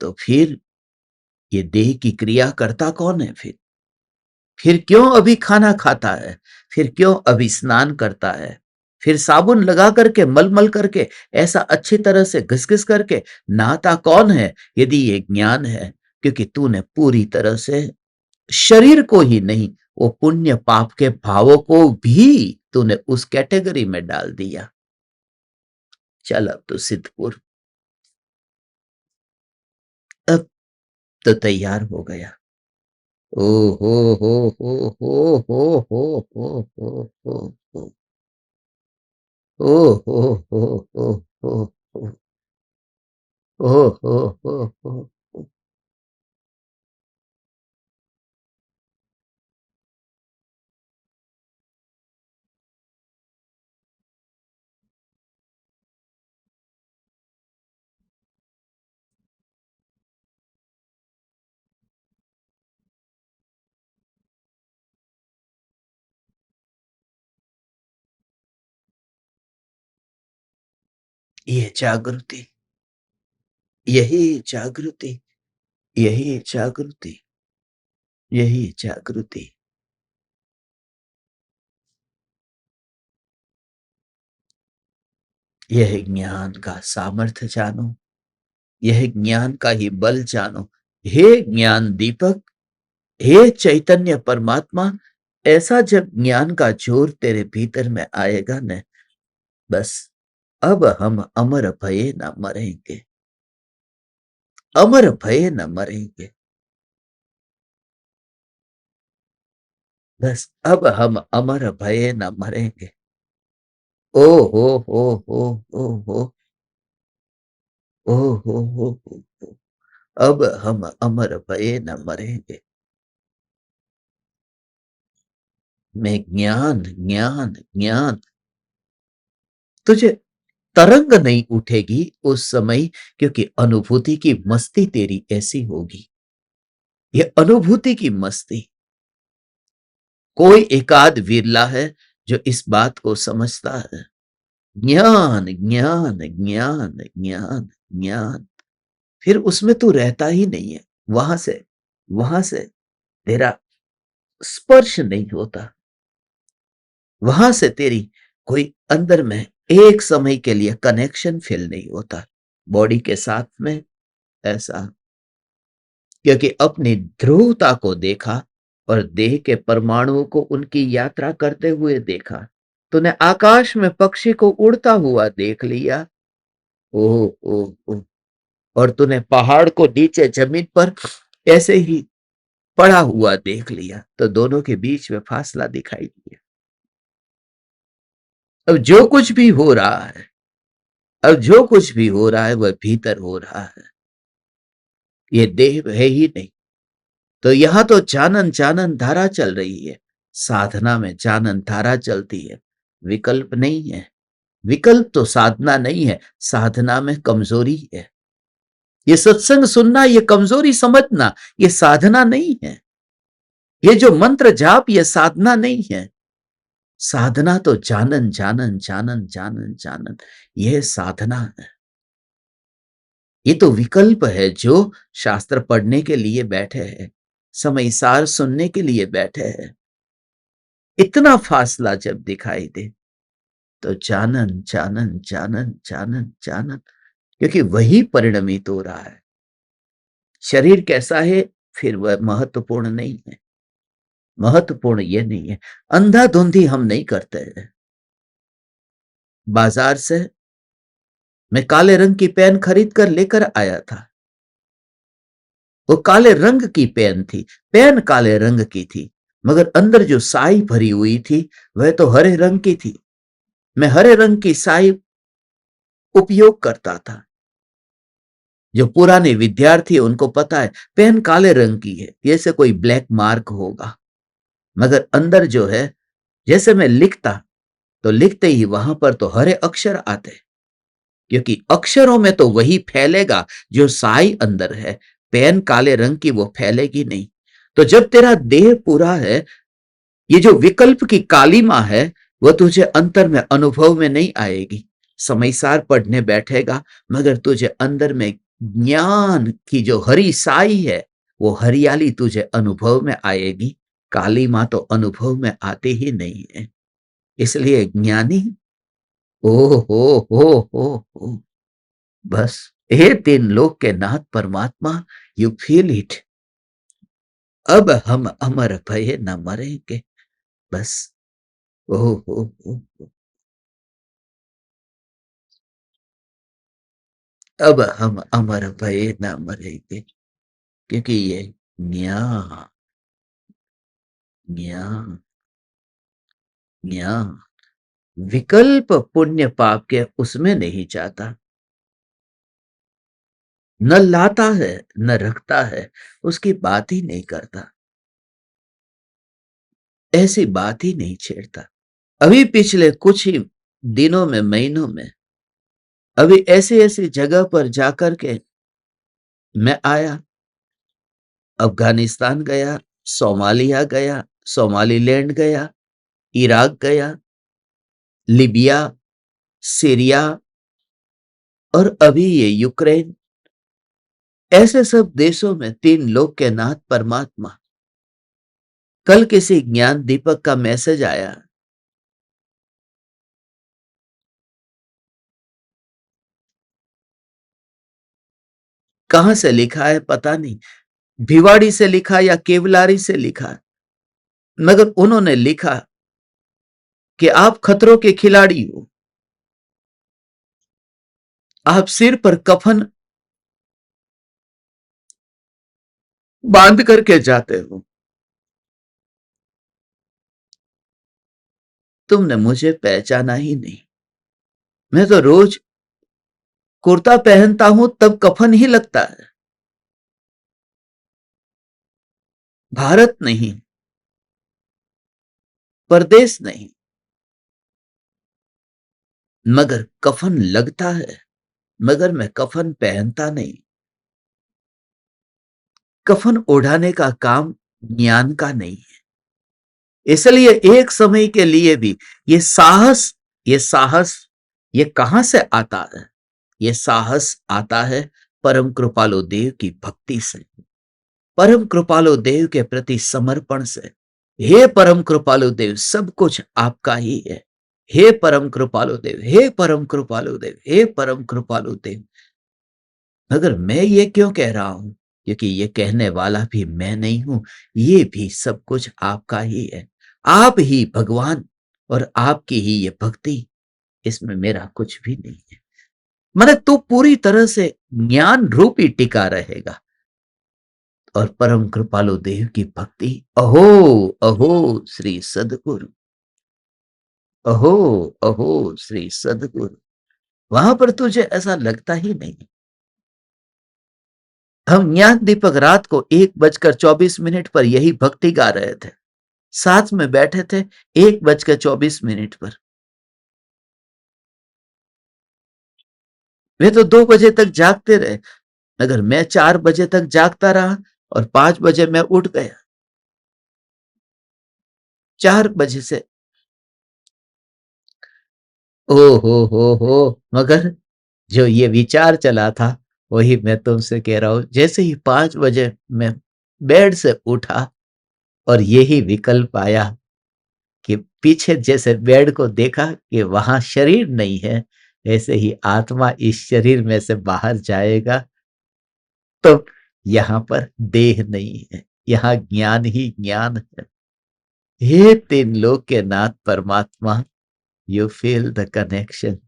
तो फिर ये देह की क्रिया करता कौन है? फिर क्यों अभी खाना खाता है? फिर क्यों अभी स्नान करता है? फिर साबुन लगा करके मल मल करके ऐसा अच्छी तरह से घिस घिस करके नहाता कौन है? यदि ये ज्ञान है, क्योंकि तूने पूरी तरह से शरीर को ही नहीं, वो पुण्य पाप के भावों को भी तूने उस कैटेगरी में डाल दिया। चल अब तो सिद्धपुर, अब तो तैयार हो गया। ओ हो हो हो हो हो हो हो हो हो हो ओ हो हो हो हो हो ओ हो हो हो हो। ये जागृति, यही जागृति, यही जागृति, यही जागृति। यह ज्ञान का सामर्थ्य जानो, यह ज्ञान का ही बल जानो। हे ज्ञान दीपक, हे चैतन्य परमात्मा, ऐसा जब ज्ञान का जोर तेरे भीतर में आएगा न, बस अब हम अमर भये न मरेंगे, अमर भये न मरेंगे। बस अब हम अमर भये न मरेंगे। ओ हो हो हो हो हो ओ हो। अब हम अमर भये न मरेंगे। मैं ज्ञान ज्ञान ज्ञान, तुझे तरंग नहीं उठेगी उस समय, क्योंकि अनुभूति की मस्ती तेरी ऐसी होगी। ये अनुभूति की मस्ती, कोई एकाध विरला है जो इस बात को समझता है। ज्ञान ज्ञान ज्ञान ज्ञान ज्ञान, फिर उसमें तू रहता ही नहीं है। वहां से तेरा स्पर्श नहीं होता, वहां से तेरी कोई अंदर में एक समय के लिए कनेक्शन फील नहीं होता बॉडी के साथ में। ऐसा क्योंकि अपनी ध्रुवता को देखा और देह के परमाणुओं को उनकी यात्रा करते हुए देखा। तूने आकाश में पक्षी को उड़ता हुआ देख लिया। ओह ओह ओह। और तूने पहाड़ को नीचे जमीन पर ऐसे ही पड़ा हुआ देख लिया, तो दोनों के बीच में फासला दिखाई दिया। अब जो कुछ भी हो रहा है, अब जो कुछ भी हो रहा है वह भीतर हो रहा है, ये देह है ही नहीं। तो यहां तो जानन जानन धारा चल रही है, साधना में जानन धारा चलती है, विकल्प नहीं है। विकल्प तो साधना नहीं है, साधना में कमजोरी है। ये सत्संग सुनना, ये कमजोरी समझना, ये साधना नहीं है। ये जो मंत्र जाप, ये साधना नहीं है। साधना तो जानन जानन जानन जानन जानन, यह साधना है। ये तो विकल्प है जो शास्त्र पढ़ने के लिए बैठे हैं, समय सार सुनने के लिए बैठे हैं। इतना फासला जब दिखाई दे तो जानन जानन जानन जानन जानन, क्योंकि वही परिणमित हो रहा है। शरीर कैसा है फिर वह महत्वपूर्ण नहीं है, महत्वपूर्ण यह नहीं है। अंधाधुंधी हम नहीं करते हैं। बाजार से मैं काले रंग की पेन खरीद कर लेकर आया था। वो काले रंग की पेन थी, पेन काले रंग की थी, मगर अंदर जो स्याही भरी हुई थी वह तो हरे रंग की थी। मैं हरे रंग की स्याही उपयोग करता था। जो पुराने विद्यार्थी उनको पता है पेन काले रंग की है, जैसे कोई ब्लैक मार्क होगा, मगर अंदर जो है, जैसे मैं लिखता तो लिखते ही वहां पर तो हरे अक्षर आते, क्योंकि अक्षरों में तो वही फैलेगा जो साई अंदर है। पेन काले रंग की वो फैलेगी नहीं। तो जब तेरा देह पूरा है, ये जो विकल्प की कालीमा है वह तुझे अंतर में अनुभव में नहीं आएगी। समयसार पढ़ने बैठेगा, मगर तुझे अंदर में ज्ञान की जो हरी साई है वो हरियाली तुझे अनुभव में आएगी। काली मां तो अनुभव में आती ही नहीं है। इसलिए ज्ञानी, ओ हो हो हो हो, बस हे तीन लोक के नाथ परमात्मा, यू फील इट। अब हम अमर भये न मरेंगे। बस। ओ, अब हम अमर भये न मरेंगे, क्योंकि ये ज्ञान, ज्ञान, ज्ञान विकल्प पुण्य पाप के उसमें नहीं चाहता। न लाता है, न रखता है, उसकी बात ही नहीं करता, ऐसी बात ही नहीं छेड़ता। अभी पिछले कुछ ही दिनों में, महीनों में, अभी ऐसी ऐसी जगह पर जाकर के मैं आया। अफगानिस्तान गया, सोमालिया गया, सोमालीलैंड गया, इराक गया, लिबिया, सीरिया और अभी ये यूक्रेन। ऐसे सब देशों में तीन लोक के नाथ परमात्मा। कल किसी ज्ञान दीपक का मैसेज आया, कहां से लिखा है पता नहीं, भिवाड़ी से लिखा या केवलारी से लिखा, मगर उन्होंने लिखा कि आप खतरों के खिलाड़ी हो, आप सिर पर कफन बांध करके जाते हो। तुमने मुझे पहचाना ही नहीं। मैं तो रोज कुर्ता पहनता हूं तब कफन ही लगता है। भारत नहीं, परदेश नहीं, मगर कफन लगता है, मगर मैं कफन पहनता नहीं। कफन ओढ़ाने का काम ज्ञान का नहीं है। इसलिए एक समय के लिए भी ये साहस, ये साहस, ये कहां से आता है? ये साहस आता है परम कृपालु देव की भक्ति से, परम कृपालु देव के प्रति समर्पण से। हे परम कृपालु देव, सब कुछ आपका ही है। हे परम कृपालु देव, हे परम कृपालु देव, हे परम कृपालु देव। मगर मैं ये क्यों कह रहा हूं? क्योंकि ये कहने वाला भी मैं नहीं हूं, ये भी सब कुछ आपका ही है। आप ही भगवान और आपकी ही ये भक्ति, इसमें मेरा कुछ भी नहीं है। मैंने तू पूरी तरह से ज्ञान रूपी टिका रहेगा और परम कृपालु देव की भक्ति। अहो, अहो श्री सदगुरु, अहो, अहो श्री सदगुरु। वहां पर तुझे ऐसा लगता ही नहीं। हम ज्ञान दीपक रात को 1:24 पर यही भक्ति गा रहे थे, साथ में बैठे थे 1:24 पर। वे तो 2 बजे तक जागते रहे, मगर मैं 4 बजे तक जागता रहा और 5 बजे मैं उठ गया। 4 बजे से ओ हो, मगर जो ये विचार चला था, वही मैं तुमसे कह रहा हूं। जैसे ही 5 बजे मैं बेड से उठा और यही विकल्प आया कि पीछे जैसे बेड को देखा कि वहां शरीर नहीं है, ऐसे ही आत्मा इस शरीर में से बाहर जाएगा, तो यहाँ पर देह नहीं है, यहाँ ज्ञान ही ज्ञान है। हे तीन लोक के नाथ परमात्मा, यू फील द कनेक्शन।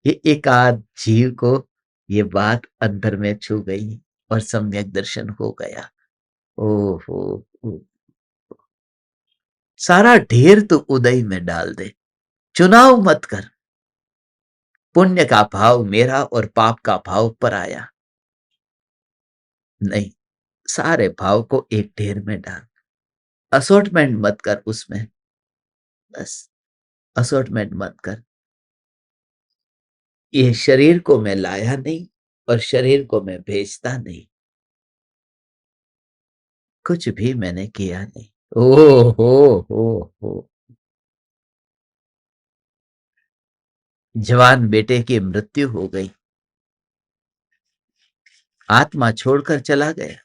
ये एकाध जीव को ये बात अंदर में छू गई और सम्यक दर्शन हो गया। ओहो, ओ, सारा ढेर तो उदय में डाल दे, चुनाव मत कर। पुण्य का भाव मेरा और पाप का भाव पराया नहीं, सारे भाव को एक ढेर में डाल। असॉर्टमेंट मत कर उसमें, बस असॉर्टमेंट मत कर। ये शरीर को मैं लाया नहीं और शरीर को मैं भेजता नहीं, कुछ भी मैंने किया नहीं। ओ हो, जवान बेटे की मृत्यु हो गई, आत्मा छोड़कर चला गया,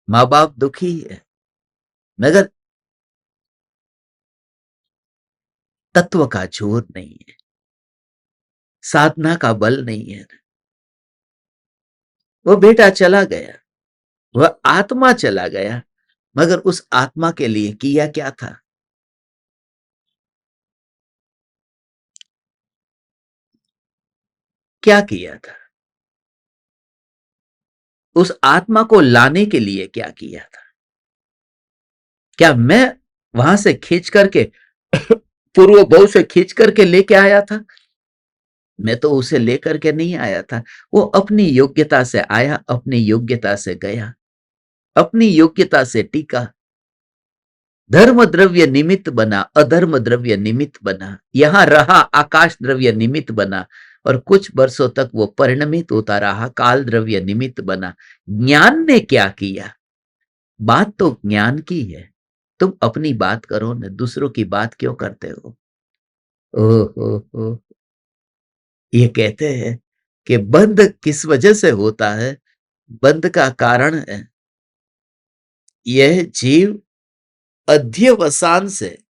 माँ बाप दुखी है, मगर तत्व का जोर नहीं है, साधना का बल नहीं है। वो बेटा चला गया, वह आत्मा चला गया, मगर उस आत्मा के लिए किया क्या था? क्या किया था? उस आत्मा को लाने के लिए क्या किया था? क्या मैं वहां से खींच करके पूर्व भव से खींच करके लेके आया था? मैं तो उसे लेकर के नहीं आया था। वो अपनी योग्यता से आया, अपनी योग्यता से गया, अपनी योग्यता से टिका। धर्म द्रव्य निमित्त बना, अधर्म द्रव्य निमित्त बना, यहां रहा, आकाश द्रव्य निमित्त बना, और कुछ वर्षों तक वो परिणमित होता रहा, काल द्रव्य निमित्त बना। ज्ञान ने क्या किया? बात तो ज्ञान की है। तुम अपनी बात करो न, दूसरों की बात क्यों करते हो? ओहो, ये कहते हैं कि बंध किस वजह से होता है? बंध का कारण है यह जीव अध्यवसान से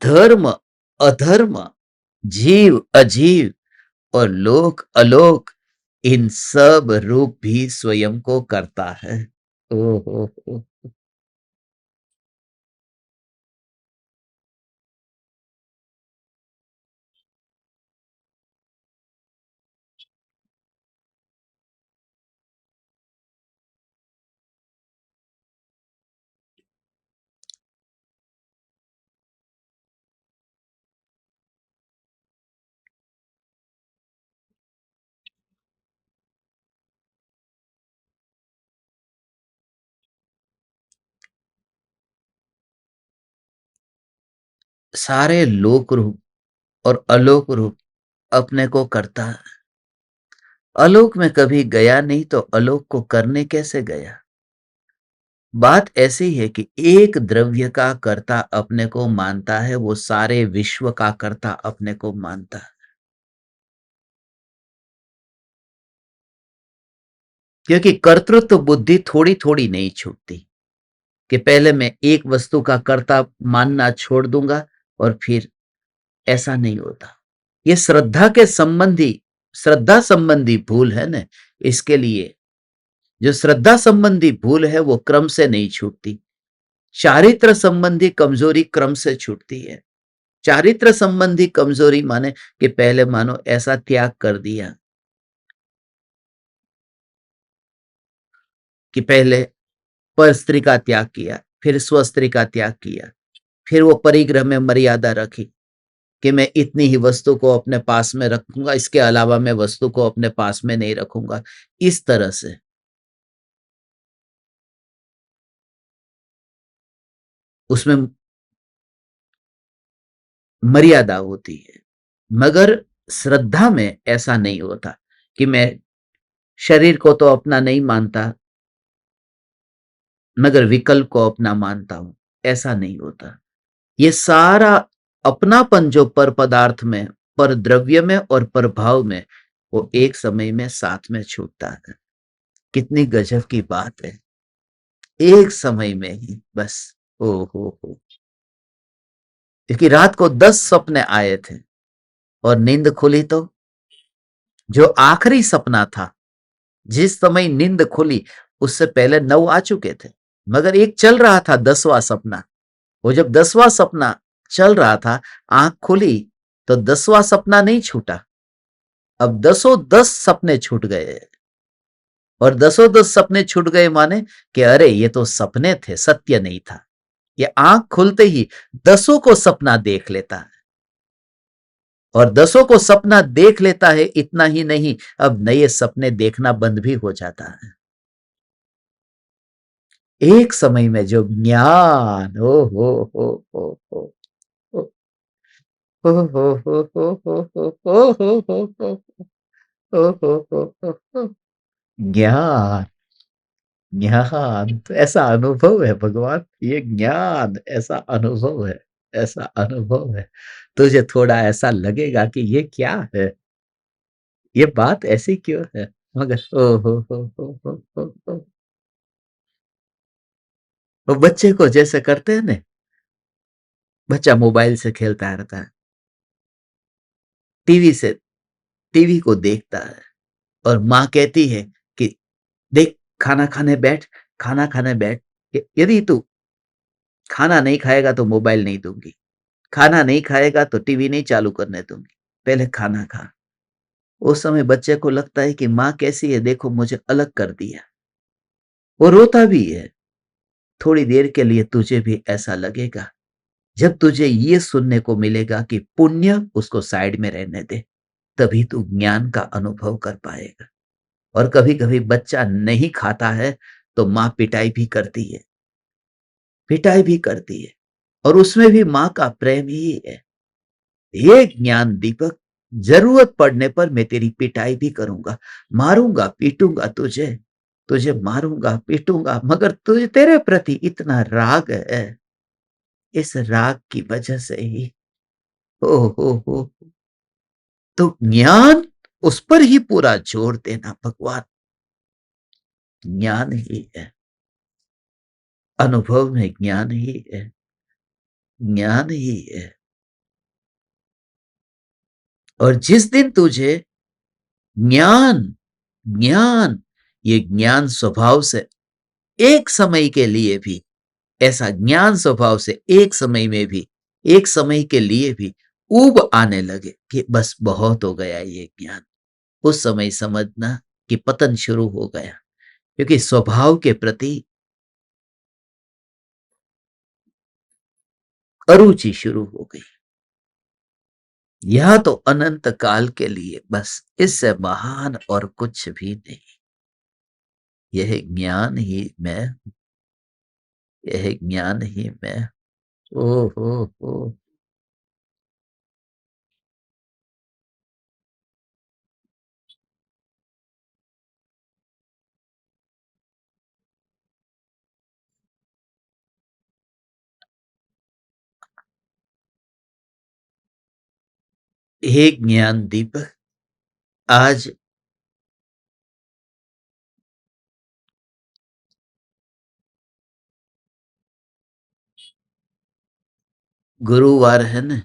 धर्म अधर्म, जीव अजीव और लोक अलोक, इन सब रूप भी स्वयं को करता है। ओहो, सारे लोक रूप और अलोक रूप अपने को करता है। अलोक में कभी गया नहीं तो अलोक को करने कैसे गया? बात ऐसी है कि एक द्रव्य का कर्ता अपने को मानता है, वो सारे विश्व का कर्ता अपने को मानता है। क्योंकि कर्तृत्व बुद्धि थोड़ी थोड़ी नहीं छूटती कि पहले मैं एक वस्तु का कर्ता मानना छोड़ दूंगा और फिर ऐसा नहीं होता। ये श्रद्धा संबंधी भूल है ना। इसके लिए जो श्रद्धा संबंधी भूल है वो क्रम से नहीं छूटती। चारित्र संबंधी कमजोरी क्रम से छूटती है। चारित्र संबंधी कमजोरी माने कि पहले मानो ऐसा त्याग कर दिया कि पहले पर स्त्री का त्याग किया, फिर स्वस्त्री का त्याग किया, फिर वो परिग्रह में मर्यादा रखी कि मैं इतनी ही वस्तु को अपने पास में रखूंगा, इसके अलावा मैं वस्तु को अपने पास में नहीं रखूंगा। इस तरह से उसमें मर्यादा होती है। मगर श्रद्धा में ऐसा नहीं होता कि मैं शरीर को तो अपना नहीं मानता मगर विकल्प को अपना मानता हूं, ऐसा नहीं होता। ये सारा अपनापन जो पर पदार्थ में, पर द्रव्य में और पर भाव में, वो एक समय में साथ में छूटता है। कितनी गजब की बात है। एक समय में ही बस। ओ हो। क्योंकि रात को 10 सपने आए थे और नींद खुली तो जो आखिरी सपना था, जिस समय नींद खुली उससे पहले 9 आ चुके थे, मगर एक चल रहा था 10वां सपना। वो जब 10वां सपना चल रहा था, आंख खुली तो 10वां सपना नहीं छूटा। अब 10 सपने छूट गए। और 10 सपने छूट गए माने कि अरे ये तो सपने थे, सत्य नहीं था। ये आंख खुलते ही 10 को सपना देख लेता है। और 10 को सपना देख लेता है, इतना ही नहीं, अब नए सपने देखना बंद भी हो जाता है। एक समय में जो ज्ञान, ओ हो हो हो हो हो हो हो हो हो हो हो हो हो, ज्ञान, ज्ञान तो ऐसा अनुभव है भगवान, ये ज्ञान ऐसा अनुभव है, ऐसा अनुभव है। तुझे थोड़ा ऐसा लगेगा कि ये क्या है, ये बात ऐसी क्यों है, मगर ओ हो। वो बच्चे को जैसे करते हैं ना, बच्चा मोबाइल से खेलता रहता है, टीवी से, टीवी को देखता है, और माँ कहती है कि देख, खाना खाने बैठ, खाना खाने बैठ, यदि तू खाना नहीं खाएगा तो मोबाइल नहीं दूंगी, खाना नहीं खाएगा तो टीवी नहीं चालू करने दूंगी, पहले खाना खा। उस समय बच्चे को लगता है कि माँ कैसी है, देखो मुझे अलग कर दिया। वो रोता भी है। थोड़ी देर के लिए तुझे भी ऐसा लगेगा। जब तुझे ये सुनने को मिलेगा कि पुण्य उसको साइड में रहने दे, तभी तू ज्ञान का अनुभव कर पाएगा। और कभी कभी बच्चा नहीं खाता है तो माँ पिटाई भी करती है, पिटाई भी करती है, और उसमें भी माँ का प्रेम ही है। हे ज्ञान दीपक, जरूरत पड़ने पर मैं तेरी पिटाई भी करूंगा, मारूंगा पीटूंगा तुझे, तुझे मारूंगा पीटूंगा, मगर तुझे तेरे प्रति इतना राग है, इस राग की वजह से ही। हो हो, तो ज्ञान, उस पर ही पूरा जोर देना भगवान। ज्ञान ही है, अनुभव में ज्ञान ही है, ज्ञान ही है। और जिस दिन तुझे ज्ञान, ज्ञान, ये ज्ञान स्वभाव से एक समय के लिए भी, ऐसा ज्ञान स्वभाव से एक समय में भी, एक समय के लिए भी ऊब आने लगे कि बस बहुत हो गया ये ज्ञान, उस समय समझना कि पतन शुरू हो गया। क्योंकि स्वभाव के प्रति अरुचि शुरू हो गई। यह तो अनंत काल के लिए, बस इससे महान और कुछ भी नहीं। यह ज्ञान ही मैं, यह ज्ञान ही मैं। ओ हो, हे ज्ञान दीपक, आज गुरुवार है ना,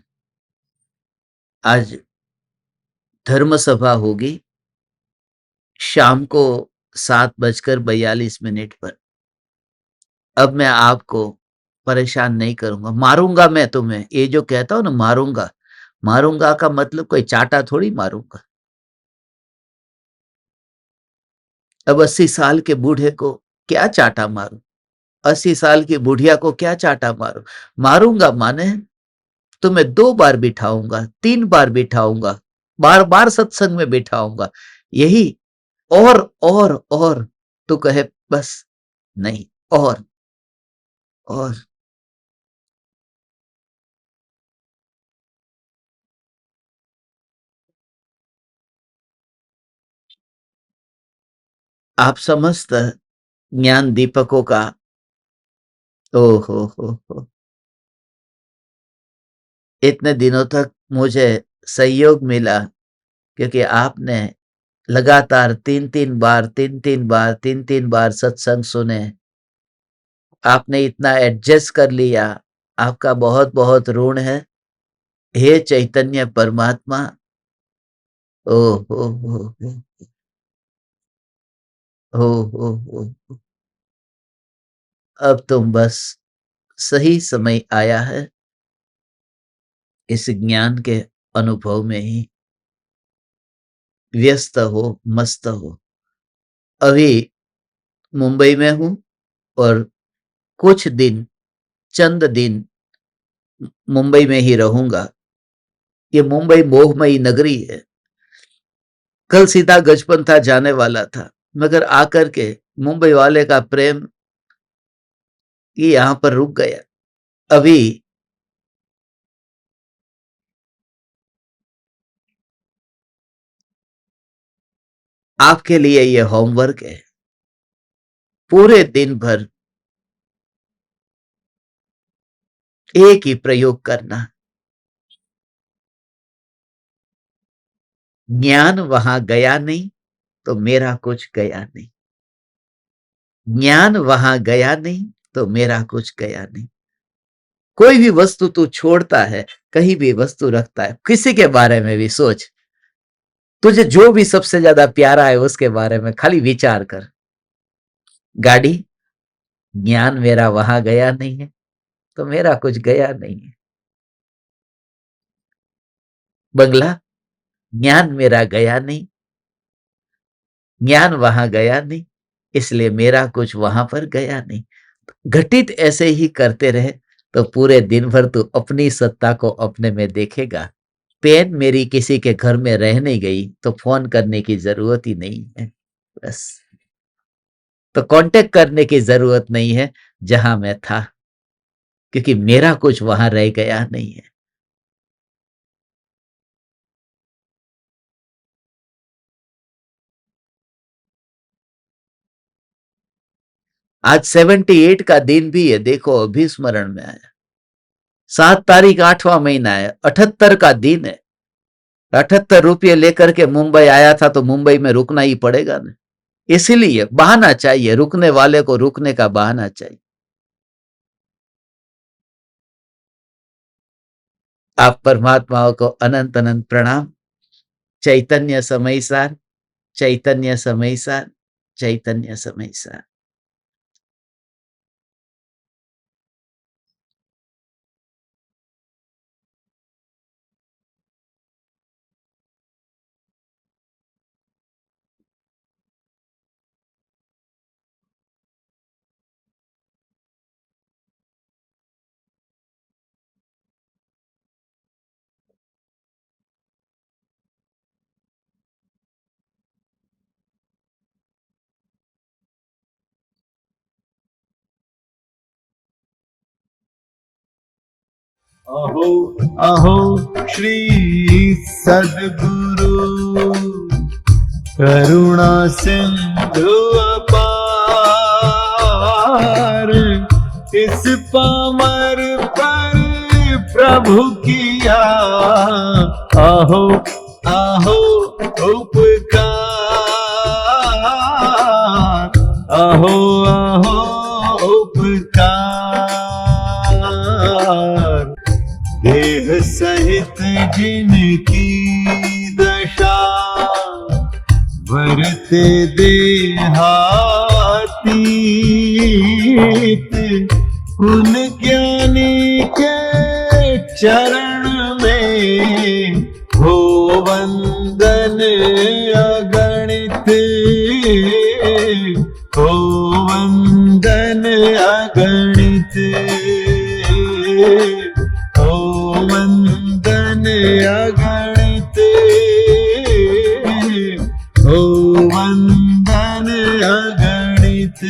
आज धर्म सभा होगी शाम को 7:42 पर। अब मैं आपको परेशान नहीं करूंगा, मारूंगा मैं तुम्हें, ये जो कहता हूं ना मारूंगा, मारूंगा का मतलब कोई चाटा थोड़ी मारूंगा। अब 80 साल के बूढ़े को क्या चाटा मारूं, 80 साल की बुढ़िया को क्या चाटा मारूं। मारूंगा माने तुम्हें 2 बार बिठाऊंगा, 3 बार बिठाऊंगा, बार बार सत्संग में बिठाऊंगा, यही। और तू कहे बस नहीं, और आप समस्त ज्ञान दीपकों का, ओ हो, इतने दिनों तक मुझे सहयोग मिला, क्योंकि आपने लगातार 3-3 बार, 3-3 बार, 3-3 बार सत्संग सुने, आपने इतना एडजस्ट कर लिया, आपका बहुत बहुत ऋण है। हे चैतन्य परमात्मा, ओ हो, अब तुम बस सही समय आया है, इस ज्ञान के अनुभव में ही व्यस्त हो, मस्त हो। अभी मुंबई में हूं, और कुछ दिन, चंद दिन मुंबई में ही रहूंगा। ये मुंबई मोहमयी नगरी है। कल सीधा गजपंथा जाने वाला था, मगर आकर के मुंबई वाले का प्रेम कि यहां पर रुक गया। अभी आपके लिए ये होमवर्क है, पूरे दिन भर एक ही प्रयोग करना। ज्ञान वहां गया नहीं तो मेरा कुछ गया नहीं, ज्ञान वहां गया नहीं तो मेरा कुछ गया नहीं। कोई भी वस्तु तू छोड़ता है, कहीं भी वस्तु रखता है, किसी के बारे में भी सोच, तुझे जो भी सबसे ज्यादा प्यारा है उसके बारे में खाली विचार कर। गाड़ी, ज्ञान मेरा वहां गया नहीं है, तो मेरा कुछ गया नहीं है। बंगला, ज्ञान मेरा गया नहीं, ज्ञान वहां गया नहीं, इसलिए मेरा कुछ वहां पर गया नहीं। घटित ऐसे ही करते रहे तो पूरे दिन भर तू अपनी सत्ता को अपने में देखेगा। पेन मेरी किसी के घर में रह नहीं गई तो फोन करने की जरूरत ही नहीं है। बस, तो कांटेक्ट करने की जरूरत नहीं है जहां मैं था, क्योंकि मेरा कुछ वहां रह गया नहीं है। आज 78 का दिन भी है, देखो अभी स्मरण में आया। 7 तारीख 8वां महीना है, 78 का दिन है। 78 रुपये लेकर के मुंबई आया था तो मुंबई में रुकना ही पड़ेगा ना। इसीलिए बहाना चाहिए, रुकने वाले को रुकने का बहाना चाहिए। आप परमात्माओं को अनंत अनंत प्रणाम। चैतन्य समय सार, चैतन्य समय सार, चैतन्य समय सार।
अहो अहो श्री सद्गुरु करुणा सिंधु अपार, इस पामर पर प्रभु किया अहो अहो उपकार, अहो अहो उपकार। देह सहित जिनकी दशा वरते देहातीत, उन ज्ञानी के चरण में हो वंदन अगणित, हो वंदन अगणित, हो वंदन अगणित, हो वंदन अगणित।